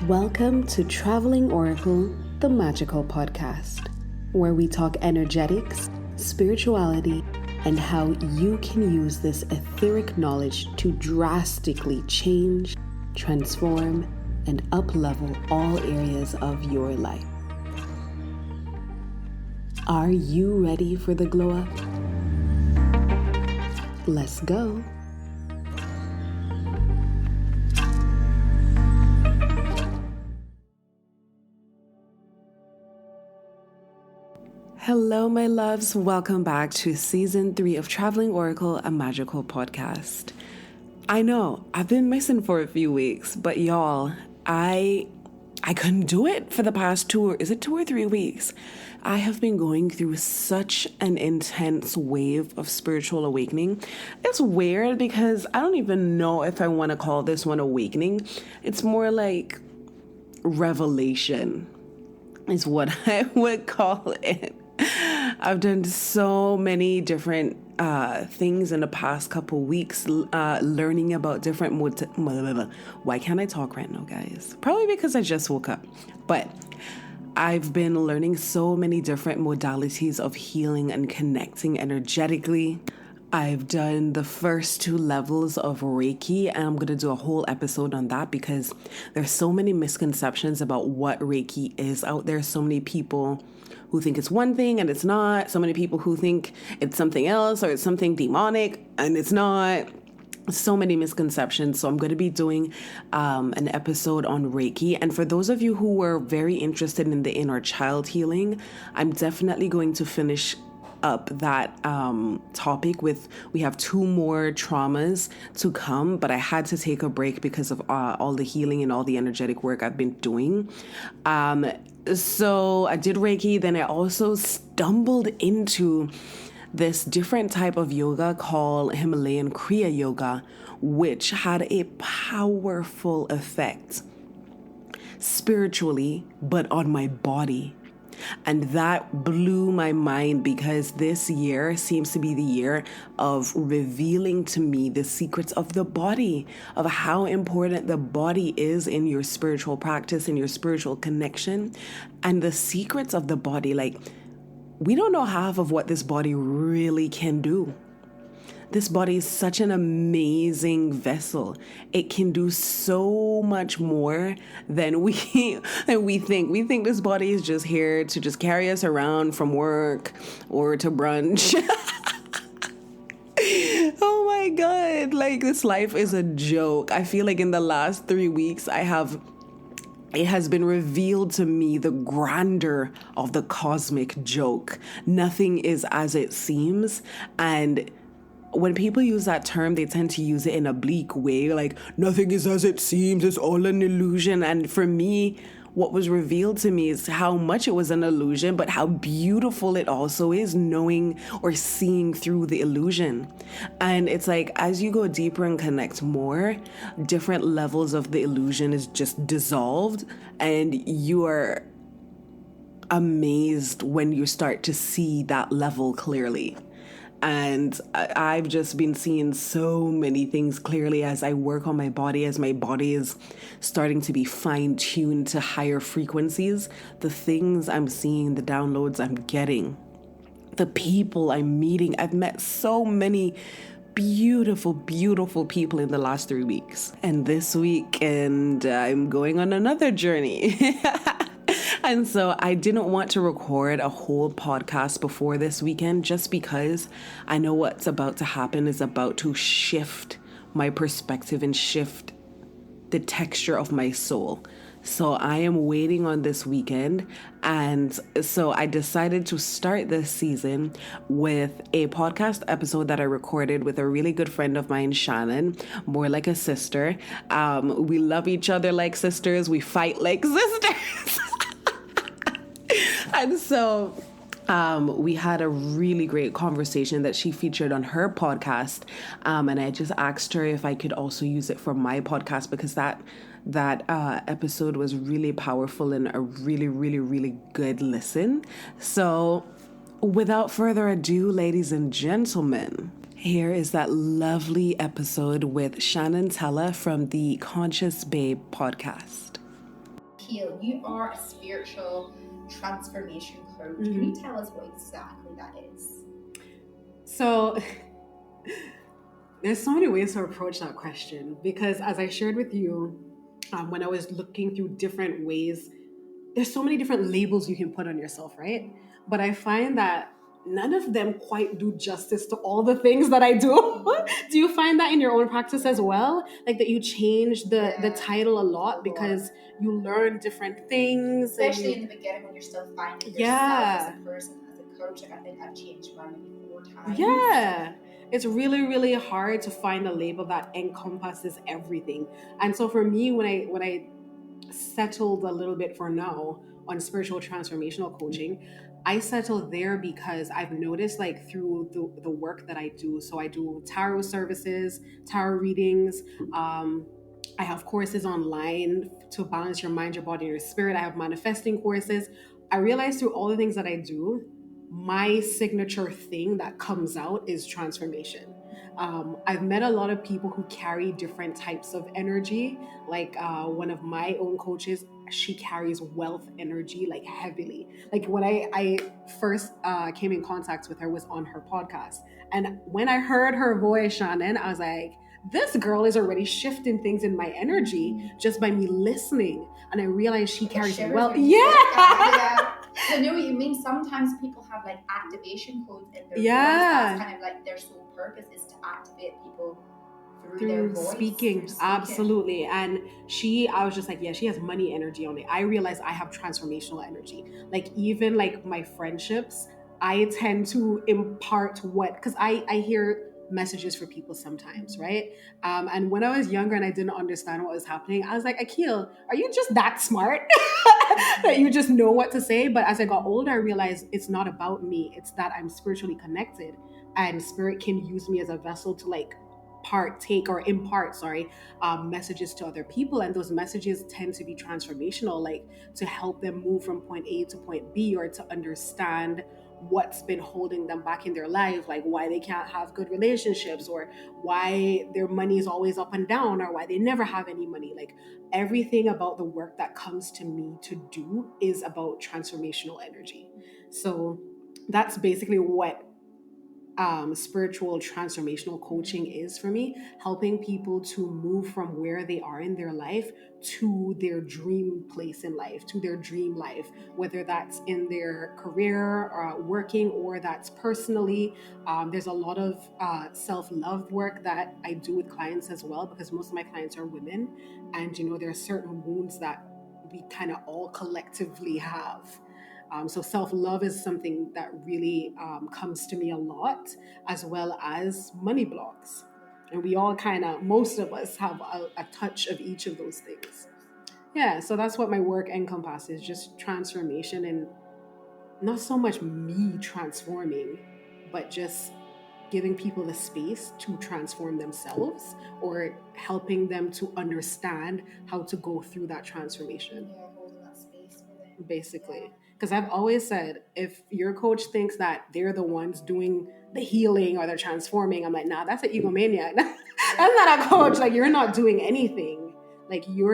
Welcome to Traveling Oracle, the magical podcast, where we talk energetics, spirituality, and how you can use this etheric knowledge to drastically change, transform, and up-level all areas of your life. Are you ready for the glow up? Let's go. Hello, my loves. Welcome back to Season 3 of Traveling Oracle, a magical podcast. I know, I've been missing for a few weeks, but y'all, I couldn't do it for the past 2 or 3 weeks. I have been going through such an intense wave of spiritual awakening. It's weird because I don't even know if I want to call this one awakening. It's more like revelation is what I would call it. I've done so many different things in the past couple weeks, learning about different why can't I talk right now, guys? Probably because I just woke up. But I've been learning so many different modalities of healing and connecting energetically. I've done the first 2 levels of Reiki, and I'm going to do a whole episode on that because there's so many misconceptions about what Reiki is out there. So many people who think it's one thing and it's not. So many people who think it's something else or it's something demonic and it's not. So many misconceptions. So I'm going to be doing an episode on Reiki. And for those of you who were very interested in the inner child healing, I'm definitely going to finish up that topic we have 2 more traumas to come, but I had to take a break because of all the healing and all the energetic work I've been doing. So I did Reiki, then I also stumbled into this different type of yoga called Himalayan Kriya Yoga, which had a powerful effect spiritually, but on my body. And that blew my mind because this year seems to be the year of revealing to me the secrets of the body, of how important the body is in your spiritual practice, in your spiritual connection, and the secrets of the body. Like, we don't know half of what this body really can do. This body is such an amazing vessel. It can do so much more than we think. We think this body is just here to just carry us around from work or to brunch. Oh my God. Like, this life is a joke. I feel like in the last 3 weeks, it has been revealed to me the grandeur of the cosmic joke. Nothing is as it seems. And when people use that term, they tend to use it in a bleak way, like nothing is as it seems, it's all an illusion. And for me, what was revealed to me is how much it was an illusion, but how beautiful it also is, knowing or seeing through the illusion. And it's like, as you go deeper and connect more, different levels of the illusion is just dissolved, and you are amazed when you start to see that level clearly. And I've just been seeing so many things clearly as I work on my body, as my body is starting to be fine-tuned to higher frequencies. The things I'm seeing, the downloads I'm getting, the people I'm meeting. I've met so many beautiful, beautiful people in the last 3 weeks. And this weekend, I'm going on another journey. And so I didn't want to record a whole podcast before this weekend just because I know what's about to happen is about to shift my perspective and shift the texture of my soul. So I am waiting on this weekend. And so I decided to start this season with a podcast episode that I recorded with a really good friend of mine, Shannon, more like a sister. We love each other like sisters. We fight like sisters. And so we had a really great conversation that she featured on her podcast. And I just asked her if I could also use it for my podcast because that episode was really powerful and a really, really, really good listen. So without further ado, ladies and gentlemen, here is that lovely episode with Shannon Tella from the Conscious Babe podcast. Akil, you are a spiritual transformation coach. Can you tell us what exactly that is? So there's so many ways to approach that question, because as I shared with you, when I was looking through different ways, there's so many different labels you can put on yourself, right? But I find that none of them quite do justice to all the things that I do. Do you find that in your own practice as well? Like that you change the title a lot because you learn different things. Especially in the beginning when you're still finding yourself as a person, as a coach. Like I think I've changed mine maybe 4 times. Yeah. It's really, really hard to find a label that encompasses everything. And so for me, when I settled a little bit for now on spiritual transformational coaching, I settled there because I've noticed, like, through the work that I do. So I do tarot services, tarot readings. I have courses online to balance your mind, your body, and your spirit. I have manifesting courses. I realized through all the things that I do, my signature thing that comes out is transformation. I've met a lot of people who carry different types of energy. Like one of my own coaches, she carries wealth energy like heavily. Like when I first came in contact with her was on her podcast. And when I heard her voice, Shannon, I was like, this girl is already shifting things in my energy just by me listening. And I realized she carries wealth. Yeah. I know what you mean. Sometimes people have like activation codes in their voice. That's kind of like their sole purpose is to activate people through their voice. Speaking. Absolutely. And I was just like, yeah, she has money energy on it. I realized I have transformational energy. Like even like my friendships, I tend to impart because I hear messages for people sometimes, right? And when I was younger and I didn't understand what was happening, I was like, Akil, are you just that smart that you just know what to say? But as I got older, I realized it's not about me. It's that I'm spiritually connected, and spirit can use me as a vessel to like impart messages to other people, and those messages tend to be transformational, like to help them move from point A to point B, or to understand what's been holding them back in their life, like why they can't have good relationships, or why their money is always up and down, or why they never have any money. Like everything about the work that comes to me to do is about transformational energy. So that's basically what spiritual transformational coaching is for me, helping people to move from where they are in their life to their dream place in life, to their dream life, whether that's in their career or working, or that's personally. There's a lot of self-love work that I do with clients as well, because most of my clients are women, and there are certain wounds that we kind of all collectively have. So self-love is something that really comes to me a lot, as well as money blocks. And we all most of us have a touch of each of those things. Yeah, so that's what my work encompasses, just transformation, and not so much me transforming, but just giving people the space to transform themselves, or helping them to understand how to go through that transformation. Yeah, holding that space for them. Basically. Because I've always said, if your coach thinks that they're the ones doing the healing or they're transforming, I'm like, nah, that's an egomaniac. That's not a coach. Like, you're not doing anything. Like, you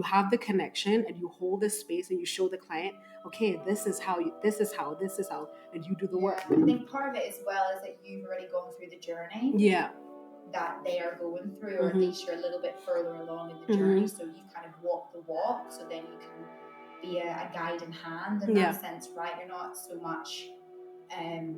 have the connection, and you hold the space, and you show the client, okay, this is how, and you do the work. I think part of it as well is that you've already gone through the journey. Yeah. That they are going through, or at least you're a little bit further along in the journey, so you kind of walk the walk, so then you can be a guiding hand in that sense, right? You're not so much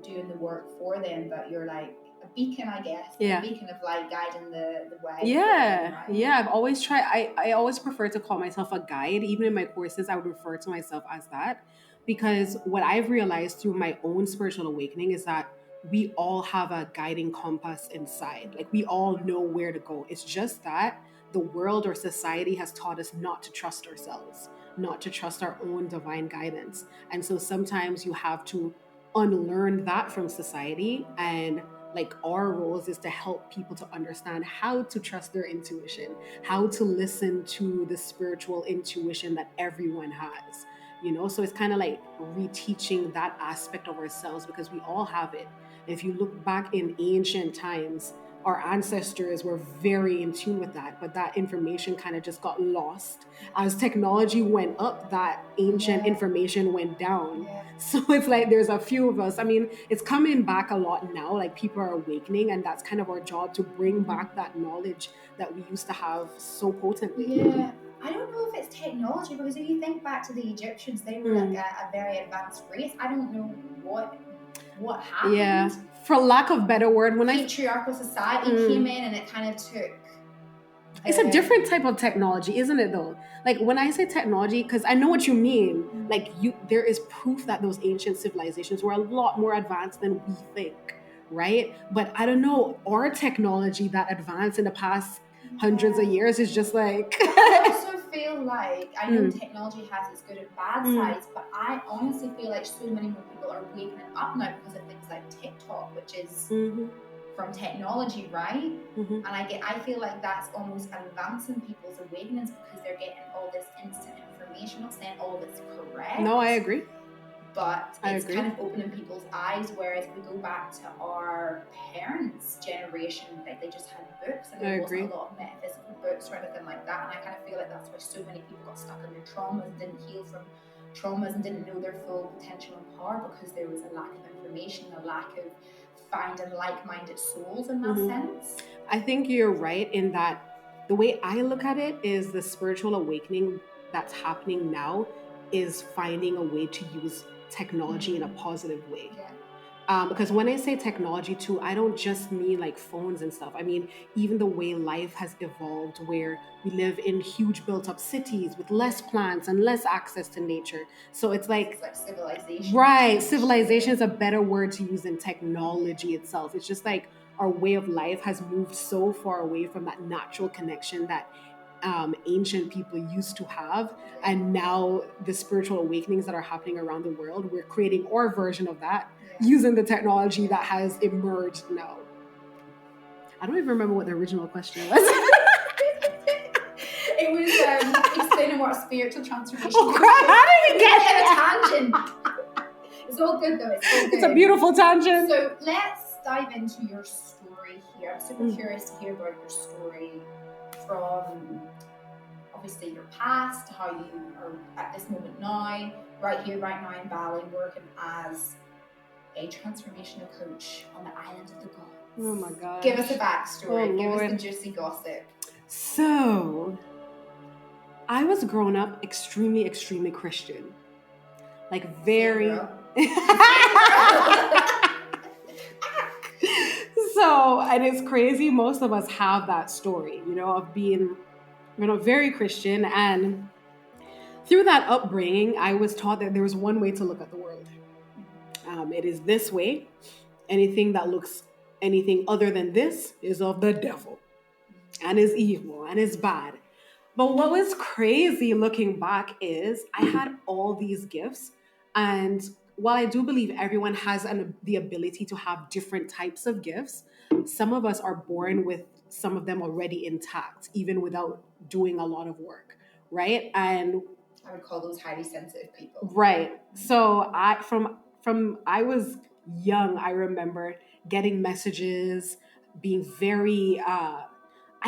doing the work for them, but you're like a beacon, I guess. A beacon of light guiding the way. Yeah. Them, right? Yeah. I've always tried, I always prefer to call myself a guide. Even in my courses, I would refer to myself as that, because what I've realized through my own spiritual awakening is that we all have a guiding compass inside. Like, we all know where to go. It's just that the world or society has taught us not to trust ourselves, not to trust our own divine guidance. And so sometimes you have to unlearn that from society, and like, our roles is to help people to understand how to trust their intuition, how to listen to the spiritual intuition that everyone has. So it's kind of like reteaching that aspect of ourselves, because we all have it. If you look back in ancient times, our ancestors were very in tune with that, but that information kind of just got lost. As technology went up, that ancient information went down. Yeah. So it's like there's a few of us. I mean, it's coming back a lot now, like people are awakening, and that's kind of our job to bring back that knowledge that we used to have so potently. Yeah. I don't know if it's technology, because if you think back to the Egyptians, they were like a very advanced race. I don't know what happened. Yeah. For lack of better word, when Patriarchal society came in and it kind of took. It's a different type of technology, isn't it though? Like when I say technology, because I know what you mean, like there is proof that those ancient civilizations were a lot more advanced than we think, right? But I don't know, our technology that advanced in the past hundreds of years is just like... I also feel like, I know technology has its good and bad sides, but I honestly feel like so many more people are waking up now because of things like TikTok, which is from technology, right? And I feel like that's almost advancing people's awakenings, because they're getting all this instant information. Not saying all of it's correct. No, I agree. But it's kind of opening people's eyes, whereas we go back to our parents' generation, like they just had books, and there wasn't a lot of metaphysical books or anything like that. And I kind of feel like that's why so many people got stuck in their traumas and didn't heal from traumas and didn't know their full potential and power, because there was a lack of information, a lack of finding like-minded souls in that sense. I think you're right in that the way I look at it is the spiritual awakening that's happening now is finding a way to use technology in a positive way. Because when I say technology too, I don't just mean like phones and stuff. I mean, even the way life has evolved, where we live in huge built up cities with less plants and less access to nature. So it's like civilization. Right. Civilization is a better word to use than technology itself. It's just like our way of life has moved so far away from that natural connection that ancient people used to have, and now the spiritual awakenings that are happening around the world, we're creating our version of that using the technology that has emerged now. I don't even remember what the original question was. It was explaining what spiritual transformation is. Oh crap, how did we get a tangent? It's all good though, it's all good. It's a beautiful tangent. So let's dive into your story here. I'm super curious to hear about your story, from obviously your past, how you are at this moment now, right here, right now in Bali, working as a transformational coach on the island of the gods. Oh my God. Give us a backstory. Give Lord. us the juicy gossip. So, I was growing up extremely, extremely Christian. Like very... So, and it's crazy, most of us have that story, of being, very Christian. And through that upbringing, I was taught that there was one way to look at the world. It is this way. Anything that looks anything other than this is of the devil and is evil and is bad. But what was crazy looking back is I had all these gifts, and while I do believe everyone has the ability to have different types of gifts, some of us are born with some of them already intact, even without doing a lot of work, right? And I would call those highly sensitive people. Right. So I was young, I remember getting messages, being very...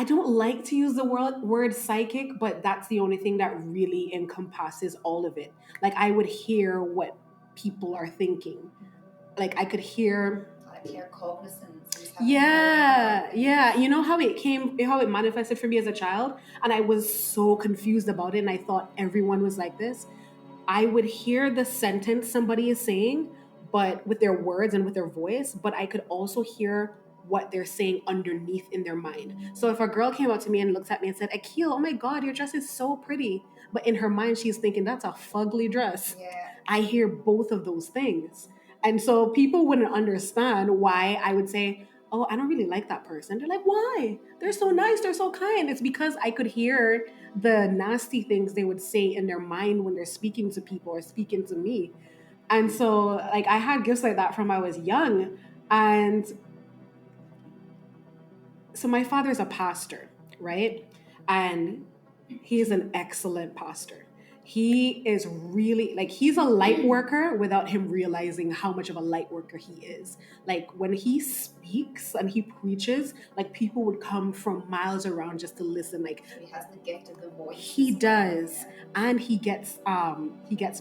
I don't like to use the word psychic, but that's the only thing that really encompasses all of it. Like I would hear what people are thinking. Like I could hear... Like claircognizance. Yeah. You know how it manifested for me as a child? And I was so confused about it, and I thought everyone was like this. I would hear the sentence somebody is saying, but with their words and with their voice, but I could also hear what they're saying underneath in their mind. So if a girl came up to me and looked at me and said, Akil, oh my God, your dress is so pretty. But in her mind, she's thinking, that's a fugly dress. Yeah. I hear both of those things. And so people wouldn't understand why I would say, oh, I don't really like that person. They're like, why? They're so nice. They're so kind. It's because I could hear the nasty things they would say in their mind when they're speaking to people or speaking to me. And so like I had gifts like that from I was young. And so my father's a pastor, right? And he's an excellent pastor. he is really like, he's a light worker without him realizing how much of a light worker he is. Like when he speaks and he preaches, like people would come from miles around just to listen. Like So he has the gift of the voice. he does. And he gets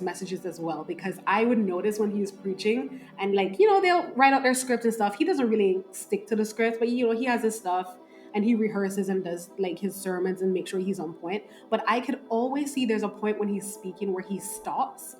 messages as well, because I would notice when he was preaching and like, you know, they'll write out their script and stuff. He doesn't really stick to the script, but you know, he has his stuff and he rehearses and does like his sermons and make sure he's on point. But I could always see there's a point when he's speaking where he stops,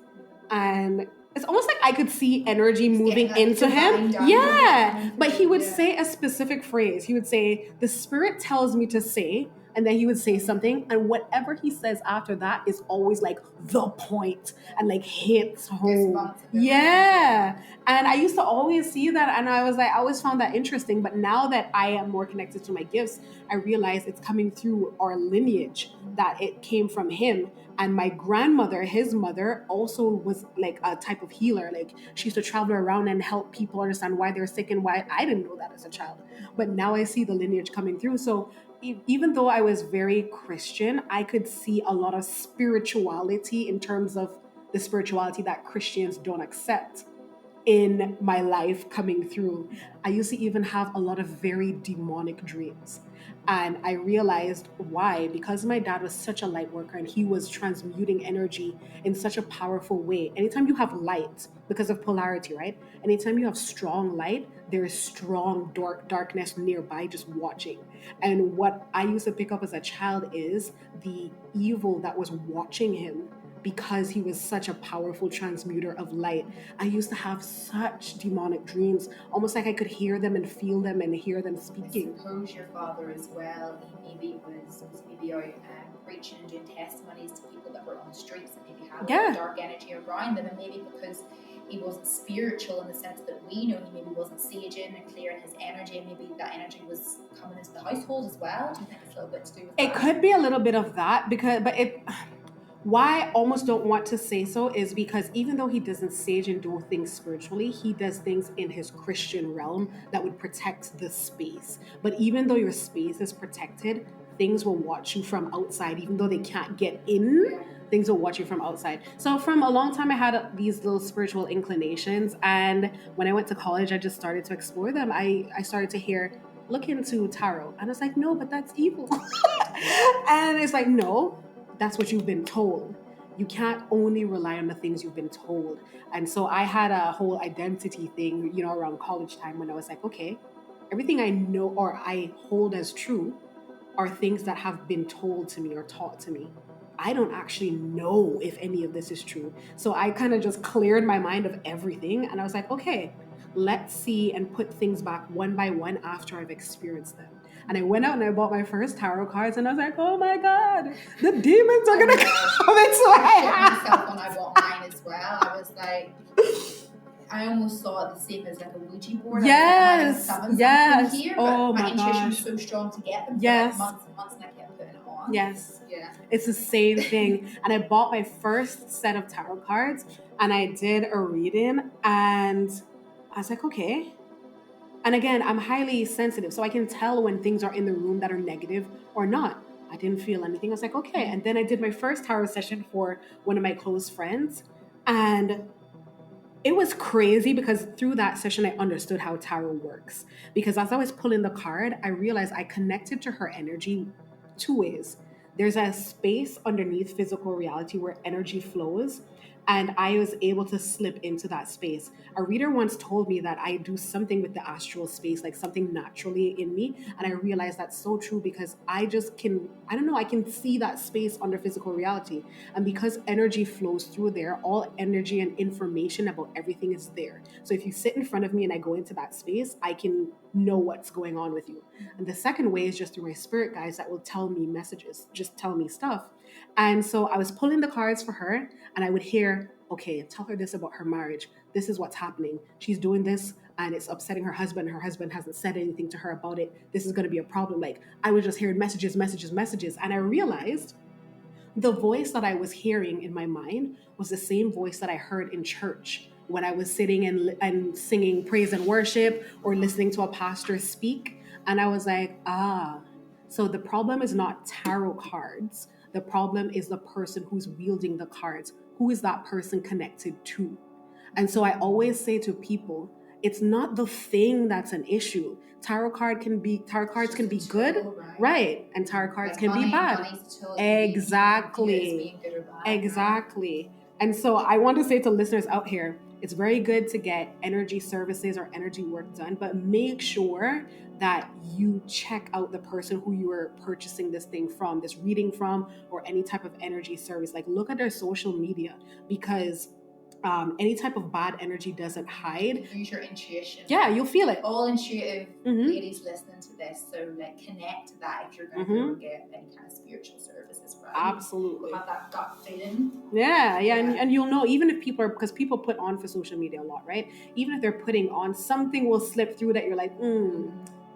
and it's almost like I could see energy moving into him. Yeah. But he would say a specific phrase. He would say, "The Spirit tells me to say," and then he would say something, and whatever he says after that is always like the point and like hits home. Yeah. And I used to always see that, and I was like, I always found that interesting. But now that I am more connected to my gifts, I realize it's coming through our lineage, that it came from him. And my grandmother, his mother, also was like a type of healer. Like she used to travel around and help people understand why they're sick and why. I didn't know that as a child, but now I see the lineage coming through. So even though I was very Christian, I could see a lot of spirituality in terms of the spirituality that Christians don't accept in my life coming through. I used to even have a lot of very demonic dreams. And I realized why, because my dad was such a light worker and he was transmuting energy in such a powerful way. Anytime you have light, because of polarity, right? Anytime you have strong light, there is strong darkness nearby just watching. And what I used to pick up as a child is the evil that was watching him, because he was such a powerful transmuter of light. I used to have such demonic dreams, almost like I could hear them and feel them and hear them speaking. I suppose your father as well, he maybe was maybe out preaching and doing testimonies to people that were on the streets and maybe had a dark energy around them, and maybe because he wasn't spiritual in the sense that we know, he maybe wasn't saging and clearing his energy, and maybe that energy was coming into the household as well. Do you think it's a little bit to do with that? It could be a little bit of that, why I almost don't want to say so is because even though he doesn't sage and do things spiritually, he does things in his Christian realm that would protect the space. But even though your space is protected, things will watch you from outside. Even though they can't get in, things will watch you from outside. So from a long time, I had these little spiritual inclinations. And when I went to college, I just started to explore them. I started to look into tarot. And I was like, no, but that's evil. And it's like, no. That's what you've been told. You can't only rely on the things you've been told. And so I had a whole identity thing, you know, around college time when I was like, okay, everything I know or I hold as true are things that have been told to me or taught to me. I don't actually know if any of this is true. So I kind of just cleared my mind of everything. And I was like, okay, let's see and put things back one by one after I've experienced them. And I went out and I bought my first tarot cards, and I was like, oh my God, the demons are going to come into my house. When I bought mine as well, I was like, I almost saw it the same as like a Ouija board. Yes, yes. Here, oh my my intuition gosh. was so strong to get them for Yes. like months and months, and I kept putting it on. Yes. Yeah. It's the same thing. And I bought my first set of tarot cards, and I did a reading, and I was like, okay. And again, I'm highly sensitive, so I can tell when things are in the room that are negative or not. I didn't feel anything. I was like, okay. And then I did my first tarot session for one of my close friends. And it was crazy because through that session, I understood how tarot works. Because as I was pulling the card, I realized I connected to her energy two ways. There's a space underneath physical reality where energy flows, and I was able to slip into that space. A reader once told me that I do something with the astral space, like something naturally in me. And I realized that's so true because I can see that space under physical reality. And because energy flows through there, all energy and information about everything is there. So if you sit in front of me and I go into that space, I can know what's going on with you. And the second way is just through my spirit guides that will tell me messages, just tell me stuff. And so I was pulling the cards for her, and I would hear, okay, tell her this about her marriage. This is what's happening. She's doing this and it's upsetting her husband. Her husband hasn't said anything to her about it. This is going to be a problem. Like I was just hearing messages. And I realized the voice that I was hearing in my mind was the same voice that I heard in church when I was sitting and singing praise and worship or listening to a pastor speak. And I was like, so the problem is not tarot cards. The problem is the person who's wielding the cards. Who is that person connected to? And so I always say to people, it's not the thing that's an issue. Tarot cards can be good, right? And tarot cards can be bad. Exactly. Exactly. And so I want to say to listeners out here, it's very good to get energy services or energy work done, but make sure that you check out the person who you are purchasing this thing from, this reading from, or any type of energy service. Like, look at their social media, because any type of bad energy doesn't hide. Use your intuition. Yeah, you'll feel it. All intuitive ladies listening to this, so like connect to that if you're going to get any kind of spiritual services, right? Absolutely. Have that gut feeling. Yeah. And you'll know, even if people are, because people put on for social media a lot, right? Even if they're putting on, something will slip through that you're like,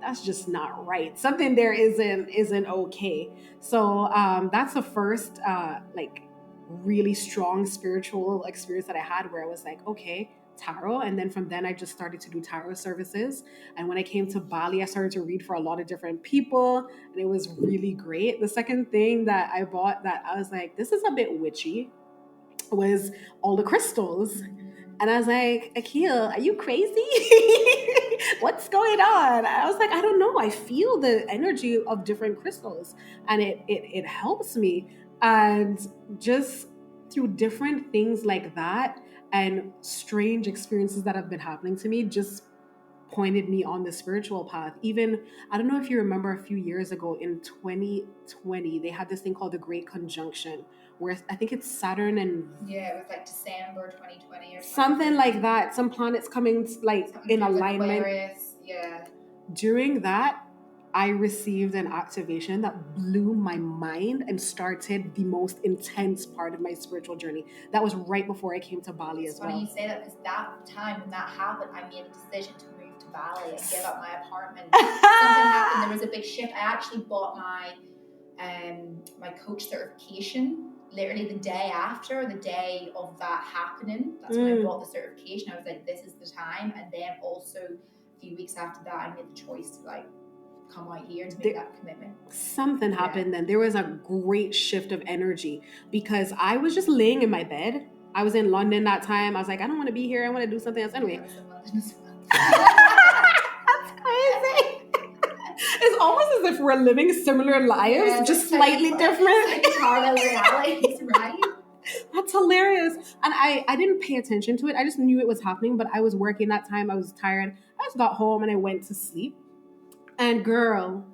that's just not right. Something there isn't okay. So that's the first really strong spiritual experience that I had, where I was like, okay, tarot. And then from then I just started to do tarot services. And when I came to Bali, I started to read for a lot of different people, and it was really great. The second thing that I bought that I was like, this is a bit witchy, was all the crystals. And I was like, Akil, are you crazy? What's going on? I was like, I don't know. I feel the energy of different crystals, and it helps me. And just through different things like that and strange experiences that have been happening to me, just pointed me on the spiritual path. Even, I don't know if you remember, a few years ago in 2020, they had this thing called the Great Conjunction, where I think it's Saturn and... Yeah, it was like December 2020 or something like that. Some planets coming in alignment. Aquarius, yeah. During that, I received an activation that blew my mind and started the most intense part of my spiritual journey. That was right before I came to Bali as well. It's funny you say that, because that time when that happened, I made a decision to move to Bali and give up my apartment. Something happened. There was a big shift. I actually bought my coach certification literally the day after, the day of that happening. That's when I bought the certification. I was like, this is the time. And then also a few weeks after that, I made the choice to come out here to make that commitment. Something happened then. There was a great shift of energy, because I was just laying in my bed. I was in London that time. I was like, I don't want to be here. I want to do something else anyway. I was in London as well. That's crazy. It's almost as if we're living similar lives, just slightly different. Parallel realities, right? That's hilarious. And I didn't pay attention to it. I just knew it was happening, but I was working that time. I was tired. I just got home and I went to sleep. And girl,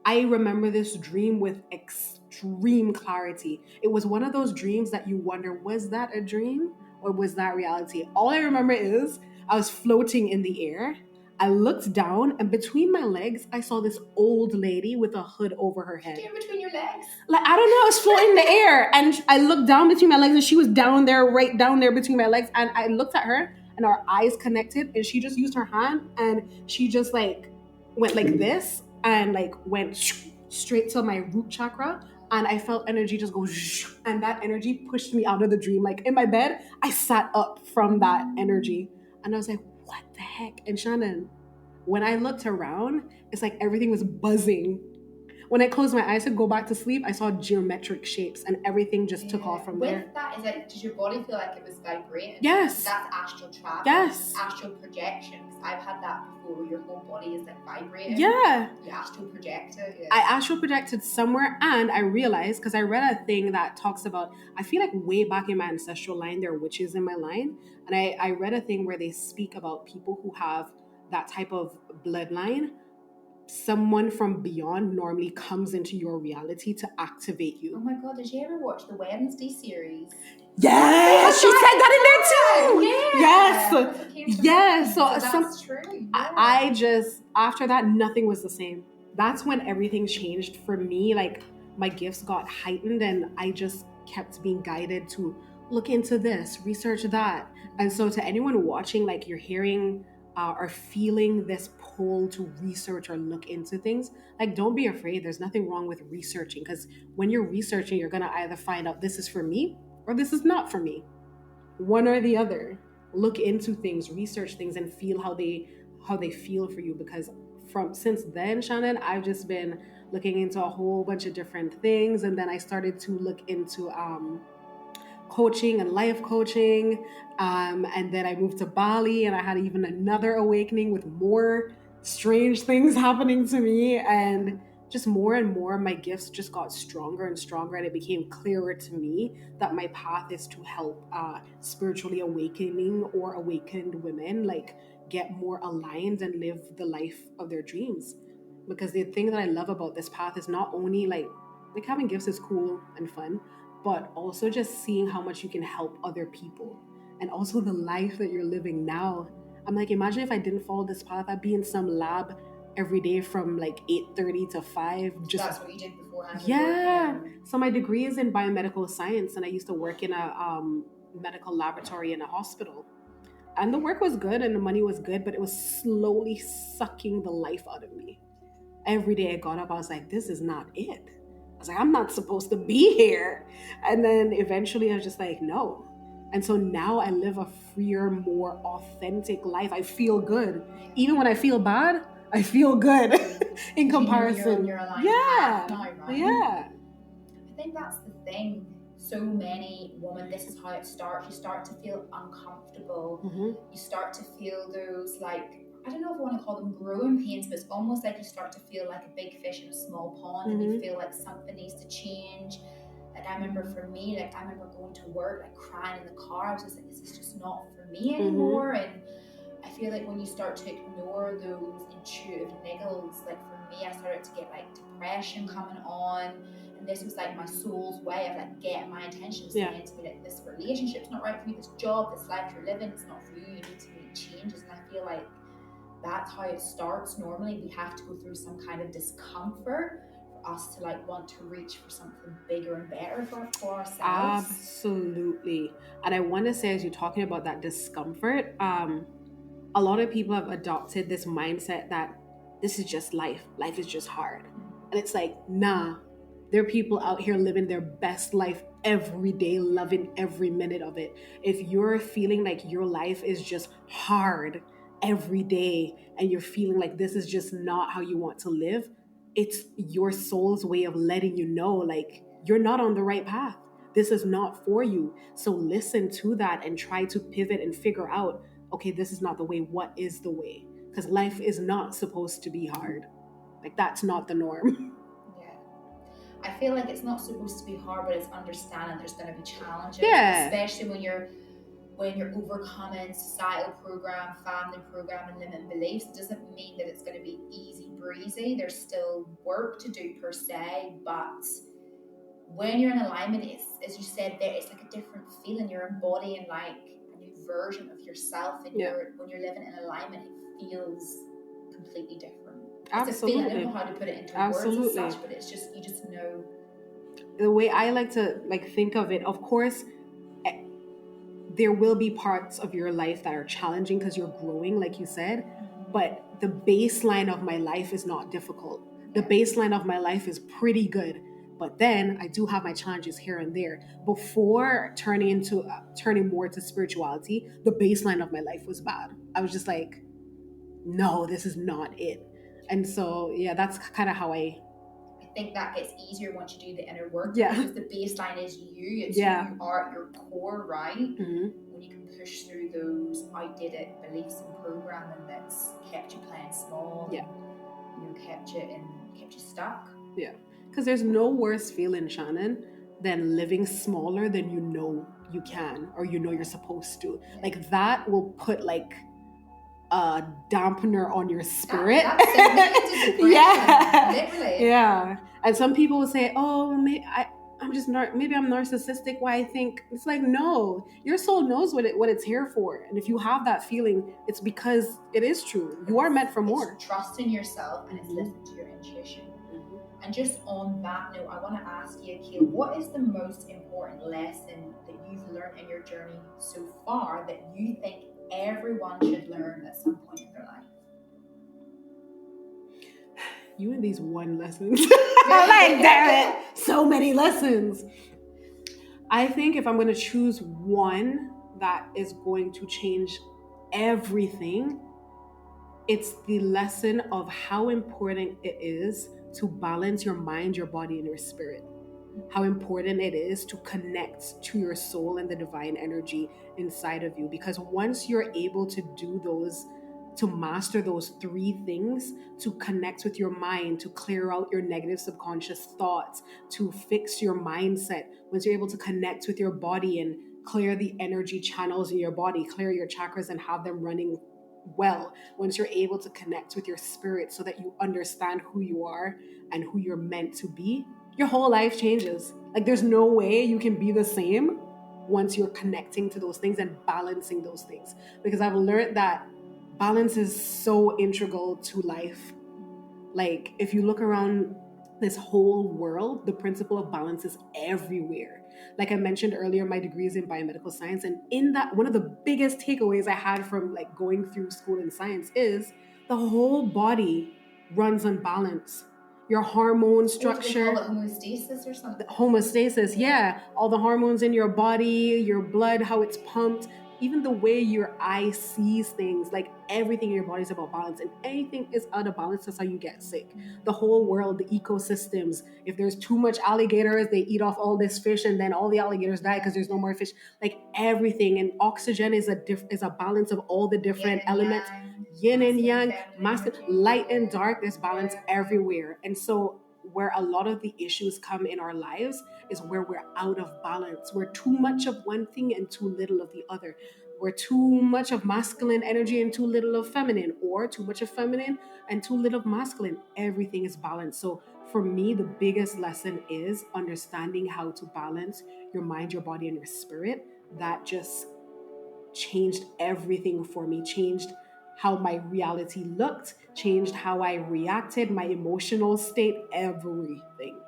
I remember this dream with extreme clarity. It was one of those dreams that you wonder, was that a dream or was that reality? All I remember is I was floating in the air. I looked down, and between my legs, I saw this old lady with a hood over her head. In between your legs? I don't know, I was floating in the air, and I looked down between my legs, and she was down there, right down there between my legs, and I looked at her, and our eyes connected, and she just used her hand, and she just went like this, and went straight to my root chakra, and I felt energy just go, and that energy pushed me out of the dream. In my bed, I sat up from that energy, and I was like, what the heck? And Shannon, when I looked around, it's like everything was buzzing. When I closed my eyes to go back to sleep, I saw geometric shapes, and everything just took off from there. With that, did your body feel like it was vibrating? Yes. That's astral travel. Yes. Astral projection. I've had that before, where your whole body is vibrating. Yeah. You astral project it. Yeah. I astral projected somewhere, and I realized, because I read a thing that talks about, I feel like way back in my ancestral line, there are witches in my line. And I read a thing where they speak about people who have that type of bloodline. Someone from beyond normally comes into your reality to activate you. Oh my God, did you ever watch the Wednesday series? Yes, she said that in there too. Yeah. Yes. So that's true. Yeah. I just, after that, nothing was the same. That's when everything changed for me. My gifts got heightened, and I just kept being guided to look into this, research that. And so to anyone watching, you're hearing or feeling this pull to research or look into things, don't be afraid. There's nothing wrong with researching, because when you're researching, you're going to either find out this is for me or this is not for me. One or the other. Look into things, research things, and feel how they feel for you. Because since then, Shannon, I've just been looking into a whole bunch of different things. And then I started to look into coaching and life coaching. And then I moved to Bali and I had even another awakening with more strange things happening to me. And just more and more, my gifts just got stronger and stronger. And it became clearer to me that my path is to help spiritually awakening or awakened women like get more aligned and live the life of their dreams. Because the thing that I love about this path is not only like having gifts is cool and fun, but also just seeing how much you can help other people and also the life that you're living now. I'm like, imagine if I didn't follow this path, I'd be in some lab every day from like 8:30 to 5. Just That's what you did beforehand. yeah. So my degree is in biomedical science, and I used to work in a medical laboratory in a hospital. And the work was good and the money was good, but it was slowly sucking the life out of me. Every day I got up, I was like, this is not it. I was like, I'm not supposed to be here. And then eventually I was just like, no. And so now I live a freer, more authentic life. I feel good. Even when I feel bad, I feel good in comparison. You're aligned Yeah. now, right? Yeah. I think that's the thing. So many women, this is how it starts. You start to feel uncomfortable. Mm-hmm. You start to feel those, like, I don't know if I want to call them growing pains, but it's almost like you start to feel like a big fish in a small pond, and you feel like something needs to change. Like I remember for me, like I remember going to work, like crying in the car. I was just like, this is just not for me anymore. And I feel like when you start to ignore those intuitive niggles, like for me, I started to get like depression coming on. And this was like my soul's way of like getting my attention, saying to me like, this relationship's not right for you, this job, this life you're living, it's not for you, you need to make changes. And I feel like that's how it starts. Normally we have to go through some kind of discomfort for us to like want to reach for something bigger and better for ourselves. Absolutely. And I want to say, as you're talking about that discomfort, a lot of people have adopted this mindset that this is just life is just hard. And it's like, nah, there are people out here living their best life every day, loving every minute of it. If you're feeling like your life is just hard every day and you're feeling like this is just not how you want to live, it's your soul's way of letting you know, like, you're not on the right path. This is not for you. So listen to that and try to pivot and figure out, okay, this is not the way. What is the way? Because life is not supposed to be hard. Like, that's not the norm. I feel like it's not supposed to be hard, but it's understanding there's going to be challenges, especially when you're overcoming societal program, family program, and limiting beliefs. It doesn't mean that it's going to be easy breezy. There's still work to do per se, but when you're in alignment, it's, as you said there, it's like a different feeling. You're embodying like a new version of yourself, and when you're living in alignment, it feels completely different. Absolutely. I don't know how to put it into words as such, but it's just, you just know. The way I like to think of it, of course, there will be parts of your life that are challenging because you're growing, like you said, but the baseline of my life is not difficult. The baseline of my life is pretty good. But then I do have my challenges here and there. Before turning more to spirituality, the baseline of my life was bad. I was just like, no, this is not it. And so, that's kind of how I think that gets easier once you do the inner work. Yeah. Because the baseline is you. It's who you are at your core, right? Mm-hmm. When you can push through those I did it beliefs and programming that's kept you playing small. Yeah. Kept you stuck. Yeah. Because there's no worse feeling, Shannon, than living smaller than you know you can or you know you're supposed to. Yeah. Like, that will put like a dampener on your spirit. Yeah, literally. Yeah. And some people will say, "Oh, maybe I'm narcissistic." Why I think it's like, no, your soul knows what it's here for, and if you have that feeling, it's because it is true. You are meant for more. It's trusting yourself, and it's listening to your intuition. Mm-hmm. And just on that note, I want to ask you, Akil, what is the most important lesson that you've learned in your journey so far that you think everyone should learn at some point in their life? You and these one lessons. I'm like, damn it, so many lessons. I think if I'm going to choose one that is going to change everything, it's the lesson of how important it is to balance your mind, your body, and your spirit. How important it is to connect to your soul and the divine energy inside of you. Because once you're able to do those, to master those three things, to connect with your mind, to clear out your negative subconscious thoughts, to fix your mindset, once you're able to connect with your body and clear the energy channels in your body, clear your chakras and have them running well, once you're able to connect with your spirit so that you understand who you are and who you're meant to be, your whole life changes. Like there's no way you can be the same once you're connecting to those things and balancing those things. Because I've learned that balance is so integral to life. Like if you look around this whole world, the principle of balance is everywhere. Like I mentioned earlier, my degree is in biomedical science, and in that, one of the biggest takeaways I had from like going through school in science is the whole body runs on balance. Your hormone structure, what do they call it, homeostasis or something? Homeostasis, yeah. All the hormones in your body, your blood, how it's pumped, even the way your eye sees things, like everything in your body is about balance. And anything is out of balance, that's how you get sick. The whole world, the ecosystems, if there's too much alligators, they eat off all this fish and then all the alligators die because there's no more fish. Like everything. And oxygen is a balance of all the different elements. Yin and yang, light and dark, there's balance everywhere. And so where a lot of the issues come in our lives is where we're out of balance. We're too much of one thing and too little of the other. We're too much of masculine energy and too little of feminine, or too much of feminine and too little of masculine. Everything is balanced. So for me, the biggest lesson is understanding how to balance your mind, your body, and your spirit. That just changed everything for me, changed how my reality looked, changed how I reacted, my emotional state, everything.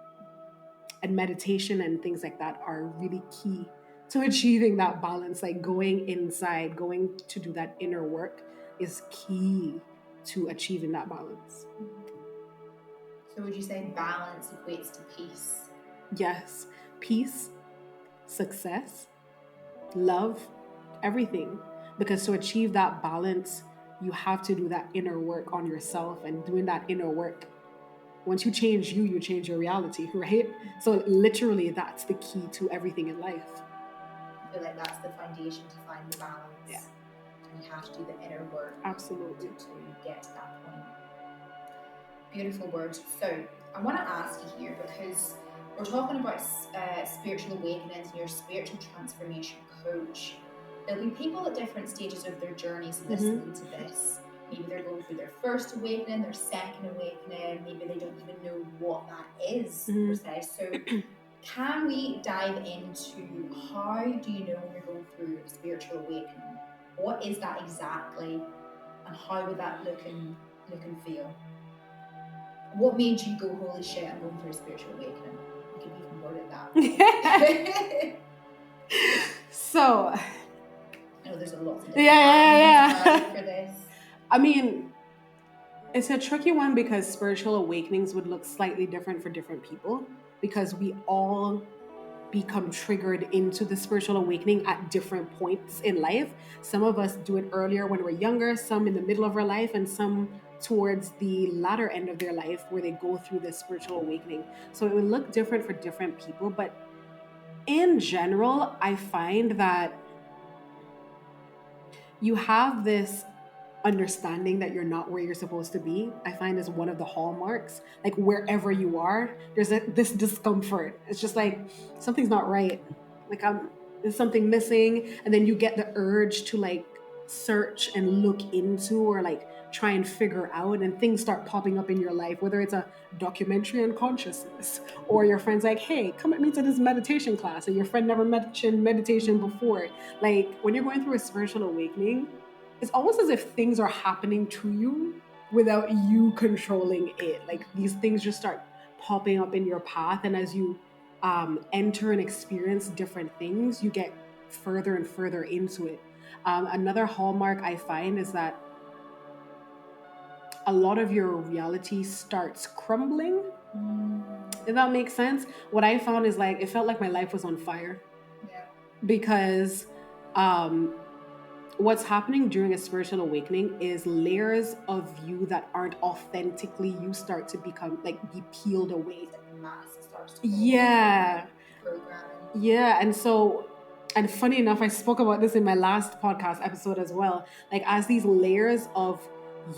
And meditation and things like that are really key to achieving that balance. Like going inside, going to do that inner work is key to achieving that balance. So would you say balance equates to peace? Yes. Peace, success, love, everything. Because to achieve that balance, you have to do that inner work on yourself. And doing that inner work, once you change you change your reality, right? So literally that's the key to everything in life. I feel like that's the foundation to find the balance. Yeah. And you have to do the inner work. Absolutely. To get to that point. Beautiful words. So I want to ask you here, because we're talking about spiritual awakenings and your spiritual transformation coach. There'll be people at different stages of their journeys listening to this. Maybe they're going through their first awakening, their second awakening, maybe they don't even know what that is per se. So can we dive into how do you know when you're going through a spiritual awakening? What is that exactly, and how would that look and feel? What made you go, holy shit, I'm going through a spiritual awakening? You can even word it that. So I know there's a lot of different for this. I mean, it's a tricky one because spiritual awakenings would look slightly different for different people, because we all become triggered into the spiritual awakening at different points in life. Some of us do it earlier when we're younger, some in the middle of our life, and some towards the latter end of their life where they go through this spiritual awakening. So it would look different for different people, but in general, I find that you have this understanding that you're not where you're supposed to be. I find is one of the hallmarks. Like wherever you are, there's this discomfort. It's just like something's not right. Like there's something missing, and then you get the urge to like search and look into, or like try and figure out, and things start popping up in your life, whether it's a documentary on consciousness, or your friend's like, hey, come with me to this meditation class, and your friend never mentioned meditation before. Like when you're going through a spiritual awakening, it's almost as if things are happening to you without you controlling it. Like these things just start popping up in your path, and as you enter and experience different things, you get further and further into it. Another hallmark I find is that a lot of your reality starts crumbling. If that makes sense. What I found is like, it felt like my life was on fire. Yeah. Because what's happening during a spiritual awakening is layers of you that aren't authentically you start to become like be peeled away. Like the mask starts to Yeah. programming. Yeah. And funny enough, I spoke about this in my last podcast episode as well. Like, as these layers of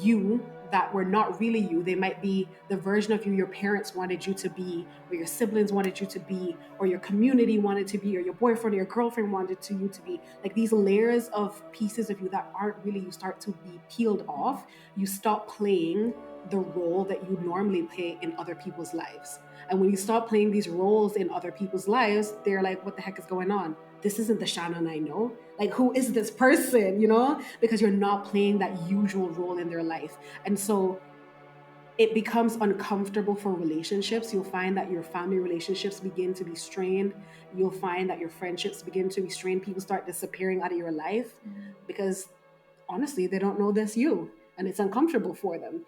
you that were not really you, they might be the version of you your parents wanted you to be, or your siblings wanted you to be, or your community wanted to be, or your boyfriend or your girlfriend wanted you to be. Like, these layers of pieces of you that aren't really you start to be peeled off. You stop playing the role that you normally play in other people's lives. And when you stop playing these roles in other people's lives, they're like, what the heck is going on? This isn't the Shannon I know. Like, who is this person, you know? Because you're not playing that usual role in their life. And so it becomes uncomfortable for relationships. You'll find that your family relationships begin to be strained. You'll find that your friendships begin to be strained. People start disappearing out of your life because honestly, they don't know this you, and it's uncomfortable for them.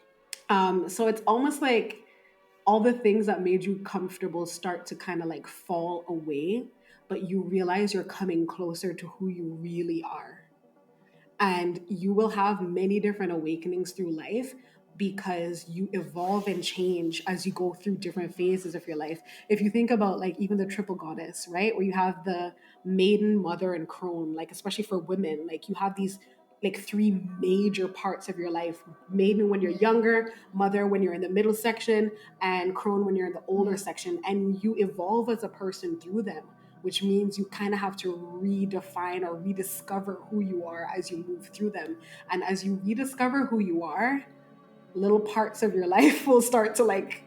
So it's almost like all the things that made you comfortable start to kind of like fall away, but you realize you're coming closer to who you really are. And you will have many different awakenings through life because you evolve and change as you go through different phases of your life. If you think about like even the triple goddess, right? Where you have the maiden, mother, and crone, like especially for women, like you have these like three major parts of your life: maiden when you're younger, mother when you're in the middle section, and crone when you're in the older section. And you evolve as a person through them, which means you kind of have to redefine or rediscover who you are as you move through them. And as you rediscover who you are, little parts of your life will start to like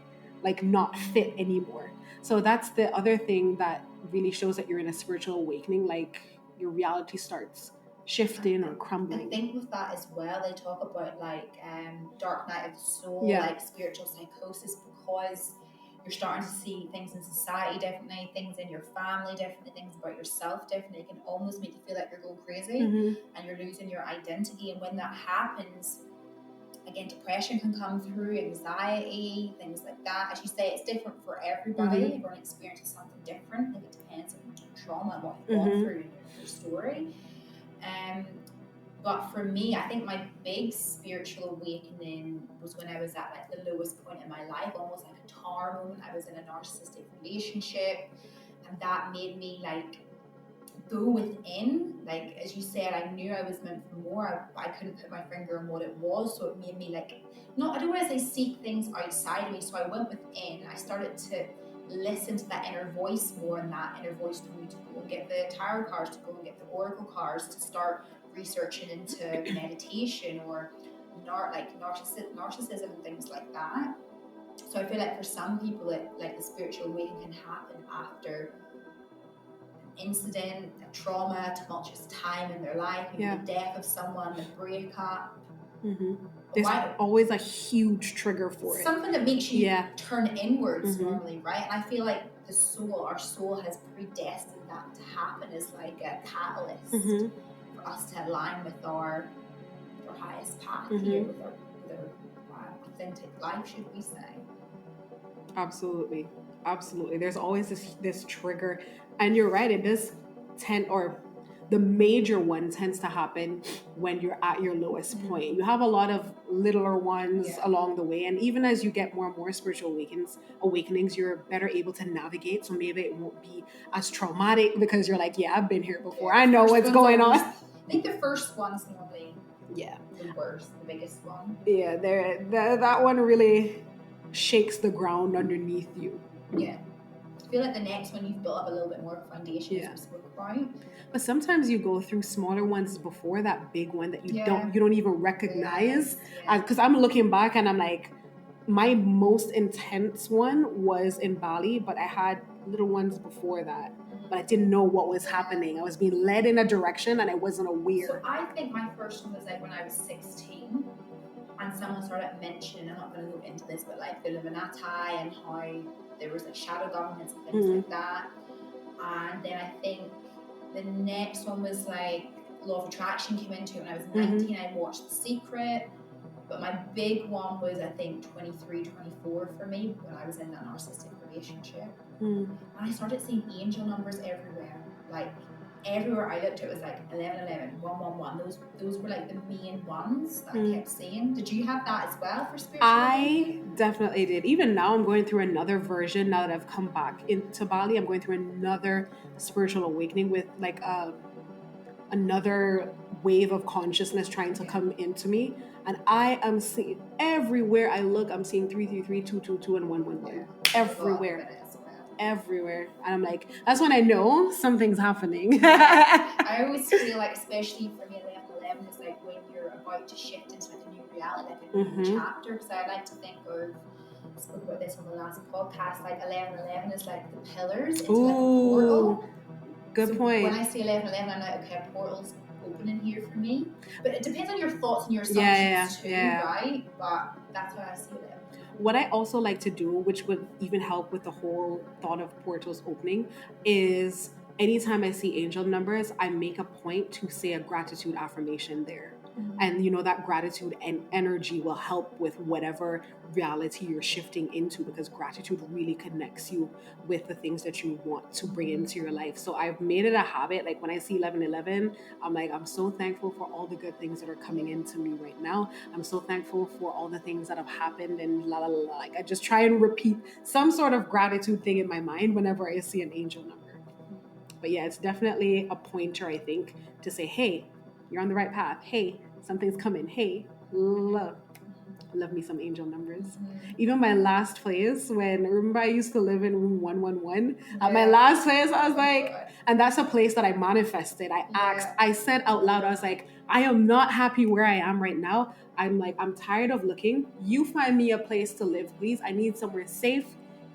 not fit anymore. So that's the other thing that really shows that you're in a spiritual awakening. Like, your reality starts shifting or I crumbling. think with that as well, they talk about like dark night of the soul, Yeah. like spiritual psychosis, because you're starting to see things in society differently, things in your family differently, things about yourself differently. It can almost make you feel like you're going crazy and you're losing your identity. And when that happens, again, depression can come through, anxiety, things like that. As you say, it's different for everybody. Everyone experiences something different. I think it depends on trauma and what you've gone through in your story. But for me, I think my big spiritual awakening was when I was at like the lowest point in my life, almost like a tower moment. I was in a narcissistic relationship, and that made me like go within. Like, as you said, I knew I was meant for more. I couldn't put my finger on what it was, so it made me like, I don't want to say seek things outside of me. So I went within. I started to listen to that inner voice more, and that inner voice told me to go and get the tarot cards, to go and get the oracle cards, to start researching into meditation or narcissism and things like that. So I feel like for some people, like the spiritual awakening can happen after an incident, a trauma, a tumultuous time in their life, maybe the death of someone, the breakup. There's always a huge trigger for it. Something that makes you turn inwards normally, right? And I feel like our soul has predestined that to happen as like a catalyst for us to align with our highest path here, with our authentic life, should we say. Absolutely. There's always this trigger. And you're right, it does the major one tends to happen when you're at your lowest point. You have a lot of littler ones along the way, and even as you get more and more spiritual awakenings, you're better able to navigate. So maybe it won't be as traumatic because you're like, I've been here before. I know what's going on. I think the first one's normally the worst, the biggest one. Yeah, that one really shakes the ground underneath you. Yeah. I feel like the next one you've built up a little bit more of a foundation, as we spoke about. But sometimes you go through smaller ones before that big one that you don't even recognize. Because I'm looking back and I'm like, my most intense one was in Bali, but I had little ones before that. But I didn't know what was happening. I was being led in a direction and I wasn't aware. So I think my first one was like when I was 16. And someone started mentioning, I'm not going to go into this, but like the Illuminati and how there was like shadow governments and things like that. And then I think the next one was like Law of Attraction came into it when I was 19. I watched The Secret. But my big one was, I think, 23, 24 for me when I was in that narcissistic relationship. And I started seeing angel numbers everywhere. Like everywhere I looked, it was like 1111, 111. Those were like the main ones that I kept seeing. Did you have that as well for spiritual I definitely did. Even now, I'm going through another version. Now that I've come back into Bali, I'm going through another spiritual awakening with like another wave of consciousness trying to come into me. And I am seeing everywhere I look, I'm seeing 333, 222, and 111. Everywhere. Everywhere. And I'm like, that's when I know something's happening. I always feel like, especially for me, 1111 is like when you're about to shift into like a new reality, like a new chapter. Because I like to think of, I spoke about this on the last podcast, like 1111 is like the pillars into like a portal. Good point. When I say 1111, I'm like, okay, a portal's opening here for me. But it depends on your thoughts and your assumptions too, right? But that's how I see it. What I also like to do, which would even help with the whole thought of portals opening, is anytime I see angel numbers, I make a point to say a gratitude affirmation there. And that gratitude and energy will help with whatever reality you're shifting into, because gratitude really connects you with the things that you want to bring into your life. So I've made it a habit. Like when I see 1111, I'm like, I'm so thankful for all the good things that are coming into me right now. I'm so thankful for all the things that have happened, and la la la. Like I just try and repeat some sort of gratitude thing in my mind whenever I see an angel number. But yeah, it's definitely a pointer, I think, to say, hey, you're on the right path. Hey, something's coming. Hey, love me some angel numbers. Even my last place, remember I used to live in room 111. At my last place, I was like, and that's a place that I manifested. I asked, I said out loud, I was like, I am not happy where I am right now. I'm tired of looking. You find me a place to live, please. I need somewhere safe,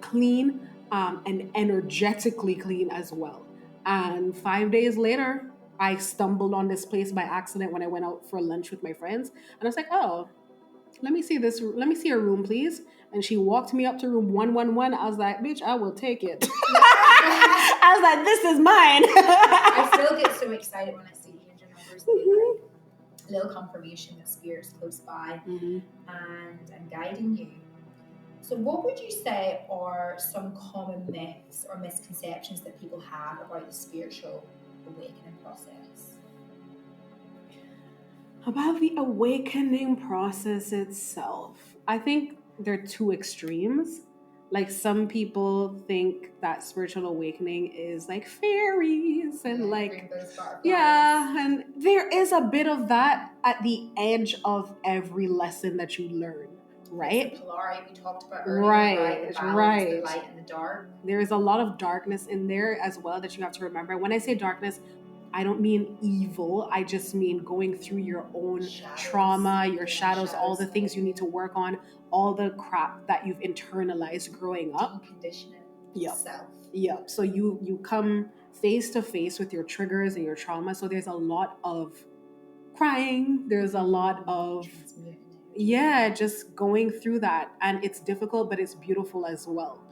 clean, and energetically clean as well. And 5 days later, I stumbled on this place by accident when I went out for lunch with my friends. And I was like, oh, let me see a room, please. And she walked me up to room 111. I was like, bitch, I will take it. I was like, this is mine. I still get so excited when I see angel numbers. Like a little confirmation that spirit's close by and guiding you. So what would you say are some common myths or misconceptions that people have about the spiritual awakening process? About the awakening process itself, I think there are two extremes. Like some people think that spiritual awakening is like fairies and and there is a bit of that at the edge of every lesson that you learn. Right? The polarity we talked about earlier, the balance, the light and the dark. There is a lot of darkness in there as well that you have to remember. When I say darkness, I don't mean evil. I just mean going through your own trauma, your shadows, all the things you need to work on, all the crap that you've internalized growing up. Conditioning yourself. Yep. So you come face to face with your triggers and your trauma. So there's a lot of crying. There's a lot of just going through that, and it's difficult, but it's beautiful as well.